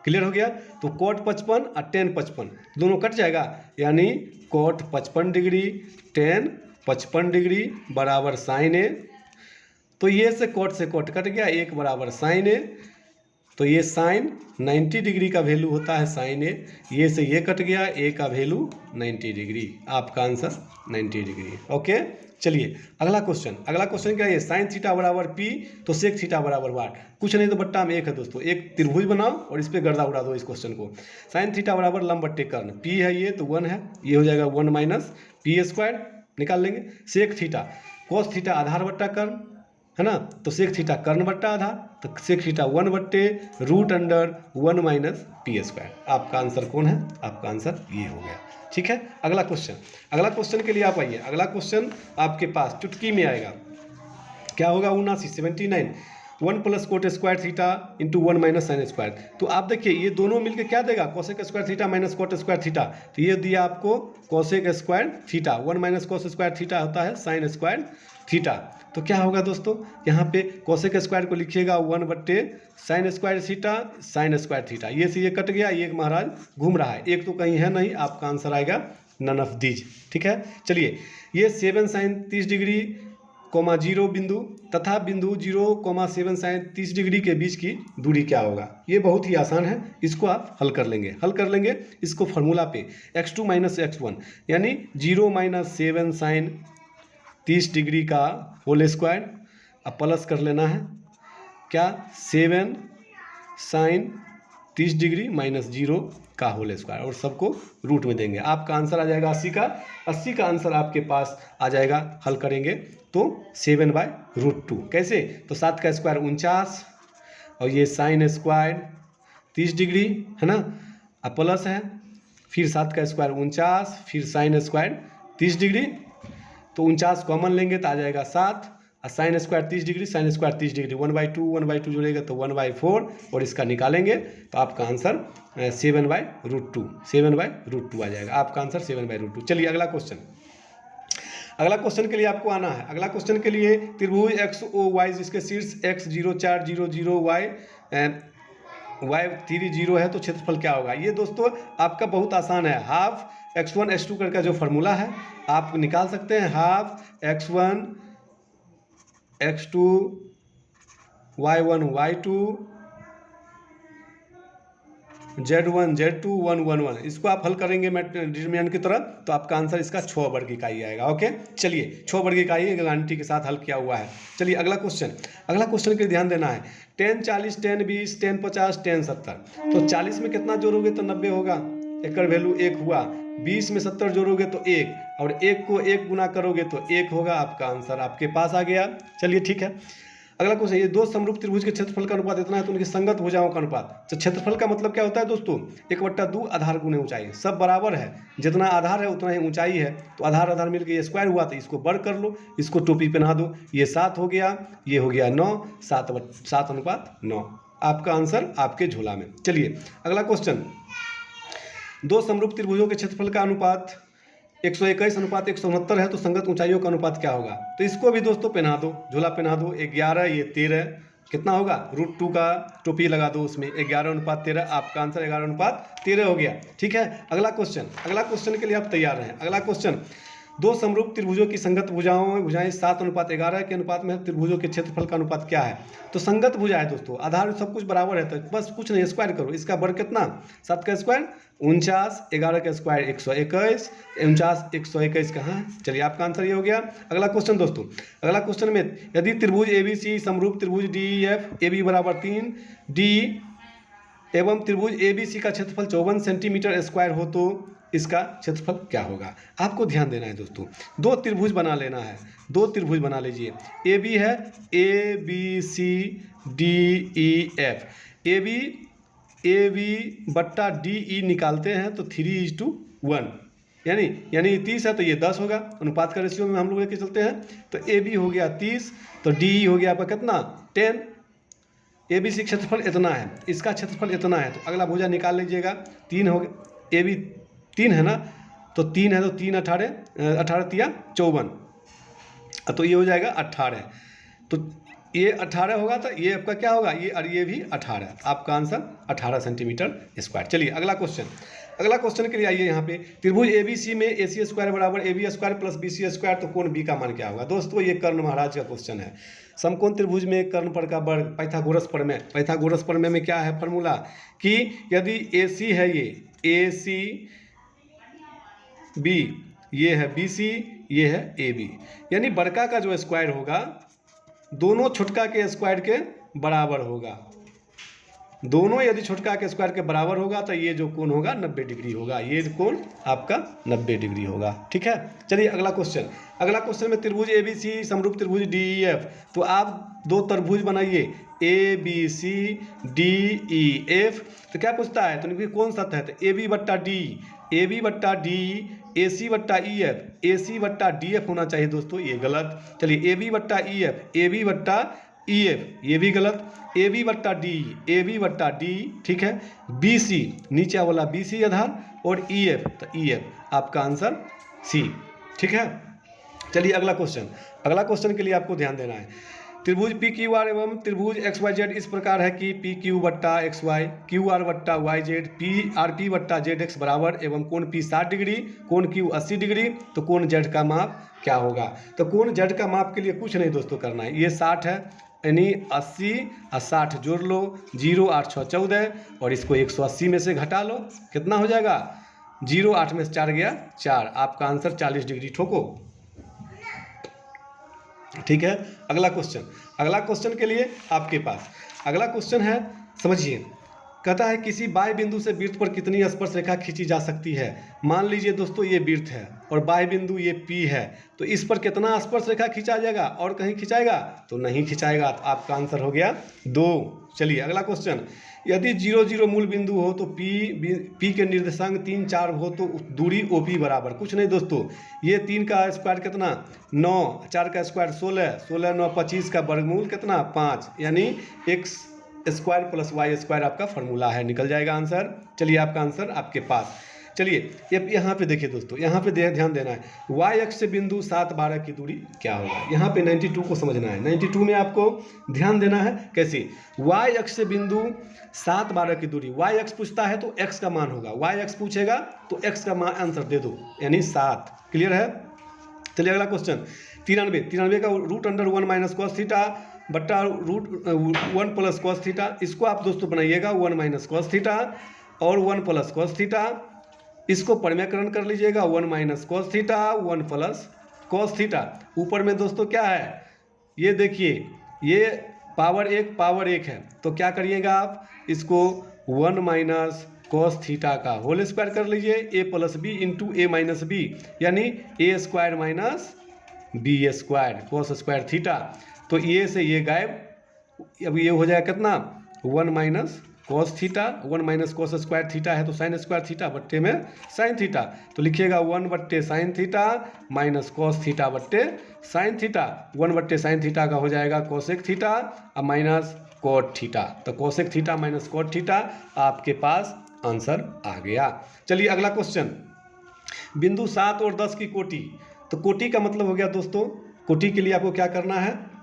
क्लियर हो गया, तो cot 55 और tan 55 दोनों कट जाएगा, यानी cot 55 डिग्री tan 55 डिग्री बराबर साइन a, तो ये से cot कट गया, 1 बराबर साइन a, तो ये साइन 90 डिग्री का वैल्यू होता है साइन ए, ये से ये कट गया, ए का वैल्यू 90 डिग्री, आपका आंसर 90 डिग्री। ओके, चलिए अगला क्वेश्चन क्या है, साइन थीटा बराबर पी, तो सेक थीटा बराबर वाट, कुछ नहीं तो बट्टा में 1 है दोस्तों, एक त्रिभुज बनाओ और इस पर गर्दा उड़ा दो इस क्वेश्चन को। साइन थीटा बराबर लंब बट्टे कर्ण, पी है ये तो 1 है, ये हो जाएगा 1 - p² निकाल लेंगे। सेक थीटा cos थीटा आधार बट्टा कर्ण है ना, तो सेक थीटा कर्ण बट्टा आधार, तो सेक थीटा 1/√1 - p², आपका आंसर कौन है, आपका आंसर ये हो गया। ठीक है, अगला क्वेश्चन के लिए आप आइए, अगला क्वेश्चन आपके पास चुटकी में आएगा, क्या होगा 79 1 plus coat square theta into 1 minus sine square. तो आप देखिए ये दोनों मिलकर क्या देगा, cosec square theta minus cot square theta. तो ये दिया आपको cosec square theta, 1 minus cos square theta होता है साइन स्क्वायर थीटा। तो क्या होगा दोस्तों, यहाँ पे कोसेक स्क्वायर को लिखिएगा 1/, sign square theta sine square theta. ये से ये कट गया, ये महाराज घूम रहा है, एक तो कहीं है नहीं, आपका आंसर आएगा नन ऑफ दीज। ठीक है, चलिए ये 7 साइन 30 डिग्री, 0 बिंदु तथा बिंदु 0, 7 साइन 30 डिग्री के बीच की दूरी क्या होगा। ये बहुत ही आसान है, इसको आप हल कर लेंगे इसको फार्मूला पे x2 माइनस x1 यानी 0 माइनस 7 साइन 30 डिग्री का होल स्क्वायर, अब प्लस कर लेना है क्या 7 साइन 30 डिग्री माइनस 0 का होल स्क्वायर और सबको रूट में देंगे। आपका आंसर आ जाएगा 80 का। 80 का आंसर आपके पास आ जाएगा, हल करेंगे तो 7/√2 कैसे, तो 7 का स्क्वायर 49 और ये साइन स्क्वायर 30 डिग्री है ना, अब प्लस है, फिर 7 का स्क्वायर 49, फिर साइन स्क्वायर 30 डिग्री, तो 49 कॉमन लेंगे तो आ जाएगा 7 और sign square 30 degree sign square 30 degree 1/2 जुड़ेगा तो 1/4 और इसका निकालेंगे तो आपका आंसर 7/√2 आ जाएगा। आपका आंसर 7/√2। चलिए अगला क्वेश्चन के लिए आपको आना है। अगला क्वेश्चन के लिए त्रिभुज XOY जिसके शीर्ष x 0 4 0 0 y 3 0 है तो क्षेत्रफल क्या होगा। ये दोस्तों आपका बहुत आसान है, हाफ x1 x2 का जो फार्मूला है आप निकाल सकते हैं, half x1 x2 y1 y2 z1 z2 1 1 1। इसको आप हल करेंगे डिटरमिनेंट की तरह तो आपका आंसर इसका 6 वर्ग इकाई आएगा। ओके, चलिए 6 वर्ग इकाई गारंटी के साथ हल किया हुआ है। चलिए अगला क्वेश्चन के लिए ध्यान देना है। 10 40 10 20 10 50 10 70। तो 40 में कितना जोड़ोगे तो 90 होगा, एक वैल्यू 1 हुआ। 20 में 70 जोड़ोगे तो 1 और 1 को 1 गुना करोगे तो 1 होगा। आपका आंसर आपके पास आ गया। चलिए ठीक है, अगला क्वेश्चन, ये दो समरूप त्रिभुज के क्षेत्रफल का अनुपात इतना है तो उनकी संगत भुजाओं का अनुपात। तो क्षेत्रफल का मतलब क्या होता है दोस्तों, 1/2 आधार गुने ऊंचाई, सब बराबर है, जितना आधार है उतना ही ऊंचाई है, तो आधार मिलकर ये स्क्वायर हुआ तो इसको वर्ग कर लो, इसको टोपी पहना दो, ये 7 हो गया, ये हो गया 9, 7/9। आपका आंसर आपके झोला में। चलिए अगला क्वेश्चन, दो समरूप त्रिभुजों के क्षेत्रफल का अनुपात 121:169 है तो संगत ऊंचाइयों का अनुपात क्या होगा। तो इसको भी दोस्तों पहना दो, झोला पहना दो, 11 ये 13 कितना होगा, √2 का टोपी लगा दो उसमें, 11:13। आपका आंसर 11:13 हो गया। ठीक है, अगला क्वेश्चन के लिए आप तैयार हैं। अगला क्वेश्चन, दो समरूप त्रिभुजों की संगत भुजाएं 7:11 के अनुपात में है, त्रिभुजों के क्षेत्रफल का अनुपात क्या है। तो संगत भुजा है दोस्तों, आधार सब कुछ बराबर है तो बस कुछ नहीं, स्क्वायर करो, इसका वर्ग कितना, 7 का स्क्वायर 49, 11 का स्क्वायर 121, 49 121 कहाँ है। चलिए आपका आंसर ये हो गया। अगला क्वेश्चन दोस्तों, अगला क्वेश्चन में यदि त्रिभुज ABC समरूप त्रिभुज DEF AB = 3 D एवं त्रिभुज ABC का क्षेत्रफल 54 सेंटीमीटर स्क्वायर हो तो इसका क्षेत्रफल क्या होगा। आपको ध्यान देना है दोस्तों, दो त्रिभुज बना लेना है, दो त्रिभुज बना लीजिए। AB है ABCDEF, AB/DE निकालते हैं तो 3:1 यानी 30 है तो ये 10 होगा, अनुपात का रेशियो में हम लोग लेके चलते हैं। तो AB हो गया 30 तो DE हो गया आपका कितना 10। ABC क्षेत्रफल इतना है, इसका क्षेत्रफल इतना है, तो अगला भुजा निकाल लीजिएगा। 3 हो गया, AB 3 है ना, तो 3 है तो 3 18 3 54, तो ये हो जाएगा 18। तो ये 18 होगा तो ये आपका क्या होगा, ये और ये भी 18। आपका आंसर 18 सेंटीमीटर स्क्वायर। चलिए अगला क्वेश्चन के लिए आइए। यहाँ पे त्रिभुज ABC में AC² = AB² + BC², तो कोण B का मान क्या होगा। दोस्तों ये कर्ण महाराज का क्वेश्चन है। समकोण त्रिभुज में कर्ण पर का वर्ग पाइथागोरस प्रमेय में क्या है फॉर्मूला, कि यदि AC है, ये ACB, ये है BC, ये है AB, यानी बड़का का जो स्क्वायर होगा दोनों छोटका के स्क्वायर के बराबर होगा। दोनों यदि छोटका के स्क्वायर के बराबर होगा तो ये जो कोण होगा 90 डिग्री होगा, ये कोण आपका 90 डिग्री होगा। ठीक है, चलिए अगला क्वेश्चन में त्रिभुज ABC समरूप त्रिभुज DEF, तो आप दो त्रिभुज बनाइए ABCDEF। तो क्या पूछता है, तो कौन सा है, तो AB/D AC/EF होना चाहिए दोस्तों, ये गलत। चलिए AB/EF ई एफ ये भी गलत, ए बी बट्टा डी, ए बी बट्टा डी, ठीक है, बी सी नीचे वाला बी सी आधार, और ई एफ तो ई एफ आपका आंसर सी, ठीक है। चलिए अगला क्वेश्चन, अगला क्वेश्चन के लिए आपको ध्यान देना है। त्रिभुज पी क्यू आर एवं त्रिभुज एक्स वाई जेड इस प्रकार है कि पी क्यू बट्टा एक्स वाई, क्यू आर बट्टा Y Z, P R P बट्टा जेड एक्स बराबर, एवं कोण पी 60 डिग्री, कोण क्यू 80 डिग्री, तो कोण जेड का माप क्या होगा। तो कोण जेड का माप के लिए कुछ नहीं दोस्तों करना है, ये 60 है यानी 80 और 60 जोड़ लो, 0 8 6 14, और इसको 180 में से घटा लो, कितना हो जाएगा, 0 8 में से 4 गया 4, आपका आंसर 40 डिग्री ठोको, ठीक है। अगला क्वेश्चन, अगला क्वेश्चन के लिए आपके पास अगला क्वेश्चन है, समझिए, कहता है किसी बाह्य बिंदु से वृत्त पर कितनी स्पर्श रेखा खींची जा सकती है। मान लीजिए दोस्तों ये वृत्त है और बाह्य बिंदु ये P है, तो इस पर कितना स्पर्श रेखा खींचा जाएगा, और कहीं खिंचाएगा तो नहीं खिंचाएगा, तो आपका आंसर हो गया 2। चलिए अगला क्वेश्चन, यदि 0 0 मूल बिंदु हो तो P के निर्देशांक 3 4 हो तो दूरी OP बराबर, कुछ नहीं दोस्तों, ये 3 का स्क्वायर कितना 9, 4 का स्क्वायर 16, 16 9 25 का वर्गमूल कितना 5, यानी x square plus Y square आपका फॉर्मूला है, निकल जाएगा आंसर। चलिए आपका आंसर आपके पास। चलिए यहाँ पे देखिए दोस्तों, यहाँ पे ध्यान देना है, वाई अक्ष से बिंदु 7 12 की दूरी क्या होगा। यहाँ पे 92 को समझना है, 92 में आपको ध्यान देना है, कैसे, वाई अक्ष से बिंदु 7 12 की दूरी, वाई अक्ष पूछता है तो x का मान होगा, वाई अक्ष पूछेगा तो x का मान आंसर दे दो, यानी 7, क्लियर है। चलिए अगला क्वेश्चन, 93 का root under 1 minus cos theta बट्टा रूट 1 प्लस कॉस थीटा, इसको आप दोस्तों बनाइएगा 1 माइनस कॉस थीटा और 1 प्लस कॉस थीटा, इसको परिमेयकरण कर लीजिएगा 1 minus cos theta 1 plus cos theta. ऊपर में दोस्तों क्या है, ये देखिए, ये पावर 1 है, तो क्या करिएगा आप, इसको 1 माइनस कॉस थीटा का होल स्क्वायर कर लीजिए, A plus B into A minus B, यानी A square minus B square cos square theta, तो ये से ये गायब, अब ये हो जाएगा कितना 1 minus cos theta, 1 minus cos square theta है तो साइन स्क्वायर थीटा बट्टे में साइन थीटा, तो लिखिएगा 1 बट्टे sine theta minus cos theta बट्टे साइन थीटा, 1 बट्टे साइन थीटा का हो जाएगा कोसेक थीटा और माइनस कॉट थीटा, तो cosec theta minus cot theta आपके पास आंसर आ गया। चलिए अगला क्वेश्चन, बिंदु 7 और 10 की कोटि, तो कोटि का मतलब हो गया दोस्तों, कोटि के लिए आपको क्या करना है,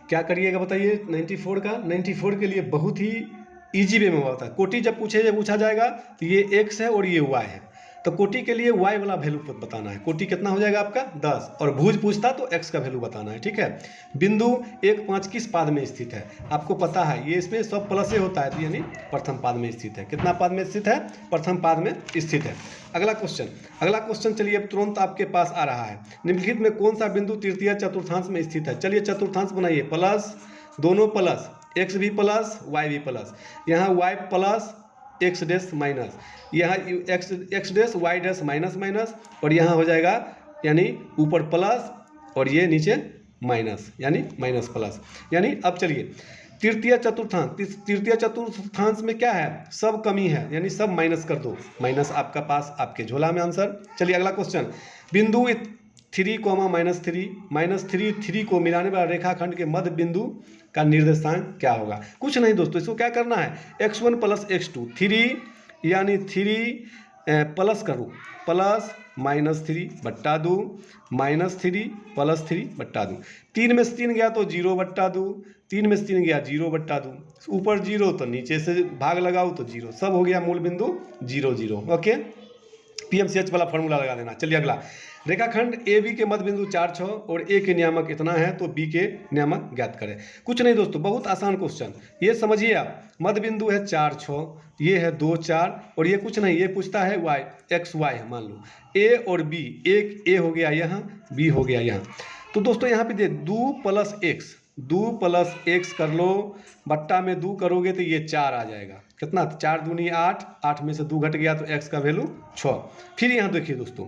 क्या करिएगा बताइए, 94 का, 94 के लिए बहुत ही इजी वे में होता है। कोटि जब पूछा जाएगा तो ये x है और ये y है, तो कोटि के लिए y वाला वैल्यू बताना है, कोटि कितना हो जाएगा आपका 10, और भुज पूछता तो x का वैल्यू बताना है, ठीक है। बिंदु 1 5 किस पाद में स्थित है, आपको पता है ये इसमें सब प्लस से होता है, तो यानी प्रथम पाद में स्थित है, कितना पाद में स्थित है, प्रथम पाद में स्थित है। अगला क्वेश्चन चलिए अब तुरंत आपके पास आ रहा है, निम्नलिखित में कौन सा बिंदु तृतीय चतुर्थांश में स्थित है। चलिए चतुर्थांश बनाइए, प्लस दोनों प्लस, x भी प्लस y भी प्लस, यहाँ y plus x dash minus, यहाँ x dash y dash minus minus, और यहाँ हो जाएगा यानी ऊपर प्लस और ये नीचे माइनस, यानी माइनस प्लस, यानी अब चलिए तृतीय चतुर्थांश में क्या है, सब कमी है, यानी सब माइनस कर दो, माइनस आपका पास आपके झोला में आंसर। चलिए अगला क्वेश्चन, बिंदु 3 -3 3 को मिलाने वाला रेखाखंड के मध्य बिंदु का निर्देशांक क्या होगा। कुछ नहीं दोस्तों, इसको क्या करना है, x1 प्लस x2, 3 यानी 3 प्लस करो, प्लस -3 बट्टा 2 -3 प्लस 3 बट्टा 2, 3 में से 3 गया तो 0 बट्टा 2, 3 में से 3 गया 0 बट्टा 2, ऊपर 0 तो नीचे से भाग लगाओ तो 0, सब हो गया मूल बिंदु 0 0। ओके, PMCH वाला फॉर्मूला लगा देना। चलिए अगला, रेखाखंड AB के मध्य बिंदु 4 6 और A के नियामक इतना है तो B के नियामक ज्ञात करें। कुछ नहीं दोस्तों, बहुत आसान क्वेश्चन, ये समझिए आप, मध्य बिंदु है 4 6, ये है 2 4, और ये कुछ नहीं, ये पूछता है y x y है, मान लो A और B, एक A हो गया यहाँ, B हो गया यहाँ, तो दोस्तों यहाँ पे दे 2 प्लस x कर लो, बट्टा में 2 करोगे तो ये 4 आ जाएगा, कितना 4 दूनी 8, 8 में से 2 घट गया तो x का वैल्यू 6। फिर यहाँ देखिए दोस्तों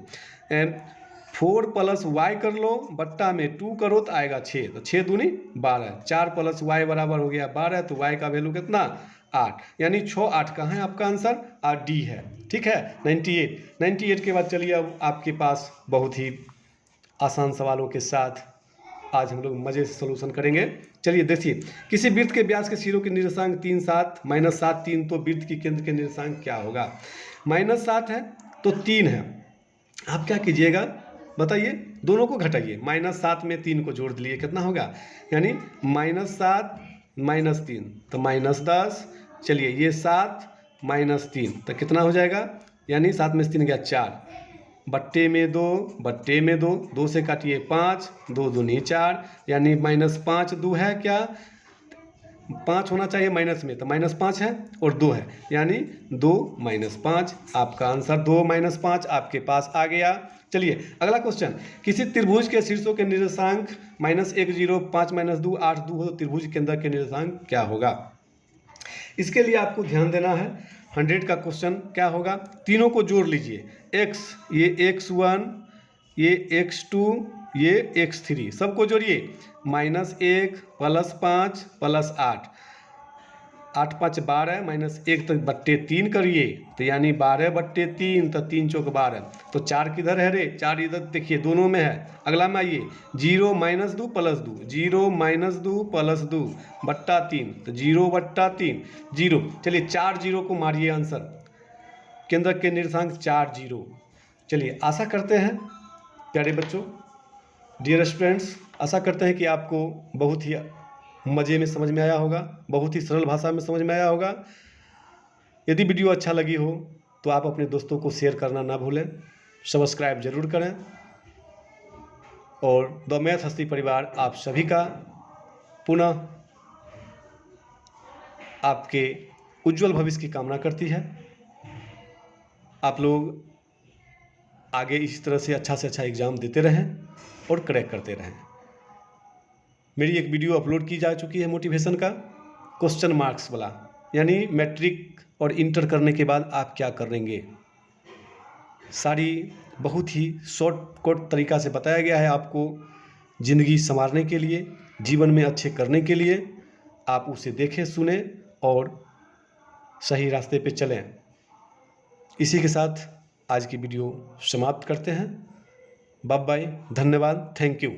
4 प्लस y कर लो, बट्टा में 2 करो तो आएगा 6, तो 6 दूनी 12, 4 प्लस y बराबर हो गया 12, तो y का वैल्यू कितना 8, यानी 6 8 कहाँ है आपका आंसर, और डी है, ठीक है। 98 के बाद चलिए अब आपके पास बहुत ही आसान सवालों के साथ आज हम लोग मज़े से सोल्यूशन करेंगे। चलिए देखिए, किसी वृत्त के व्यास के सिरों के निर्देशांक 3 7 -7 3, तो वृत्त की केंद्र के निर्देशांक क्या होगा? -7 है तो 3 है, आप क्या कीजिएगा बताइए, दोनों को घटाइए, -7 में 3 को जोड़ दिए, कितना होगा? यानी -7 -3 तो -10। चलिए ये 7 -3 तो कितना हो जाएगा? यानी 7 में से 3 गया 4, बट्टे में 2, बट्टे में 2, 2 से काटिए 5, 2 दूनी 4, यानी -5 2 है क्या? 5 होना चाहिए माइनस में, तो -5 है और 2 है, यानी 2 -5। आपका आंसर 2 -5 आपके पास आ गया। चलिए अगला क्वेश्चन, किसी त्रिभुज के शीर्षों के निर्देशांक -1 0 5 -2 8 2 हो तो त्रिभुज केंद्र के निर्देशांक क्या होगा? इसके लिए आपको ध्यान देना है। 100 का क्वेश्चन क्या होगा? तीनों को जोड़ लीजिए, x, ये x1, ये x2, ये x3, सबको जोड़िए, -1 +5 +8, 8 5 12, -1 तो बट्टे 3 करिए, तो यानी 12/3, तो 3 चौक 12, तो 4 किधर है रे? 4 इधर देखिए दोनों में है। अगला में आइए, 0 -2 + 2, 0 -2 + 2 बट्टा 3, तो 0/3 0। चलिए 4 0 को मारिए आंसर, केंद्र के निर्देशांक 4 0। चलिए आशा करते हैं प्यारे बच्चों, डियर स्टूडेंट्स, आशा करते हैं कि आपको बहुत ही मज़े में समझ में आया होगा, बहुत ही सरल भाषा में समझ में आया होगा। यदि वीडियो अच्छा लगी हो तो आप अपने दोस्तों को शेयर करना ना भूलें, सब्सक्राइब जरूर करें, और द मैथ हस्ती परिवार आप सभी का पुनः आपके उज्जवल भविष्य की कामना करती है। आप लोग आगे इस तरह से अच्छा एग्ज़ाम देते रहें और क्रैक करते रहें। मेरी एक वीडियो अपलोड की जा चुकी है मोटिवेशन का, क्वेश्चन मार्क्स वाला, यानी मैट्रिक और इंटर करने के बाद आप क्या करेंगे, सारी बहुत ही शॉर्टकट तरीका से बताया गया है आपको ज़िंदगी संवारने के लिए, जीवन में अच्छे करने के लिए। आप उसे देखें, सुने और सही रास्ते पे चलें। इसी के साथ आज की वीडियो समाप्त करते हैं। बाय बाय, धन्यवाद, थैंक यू।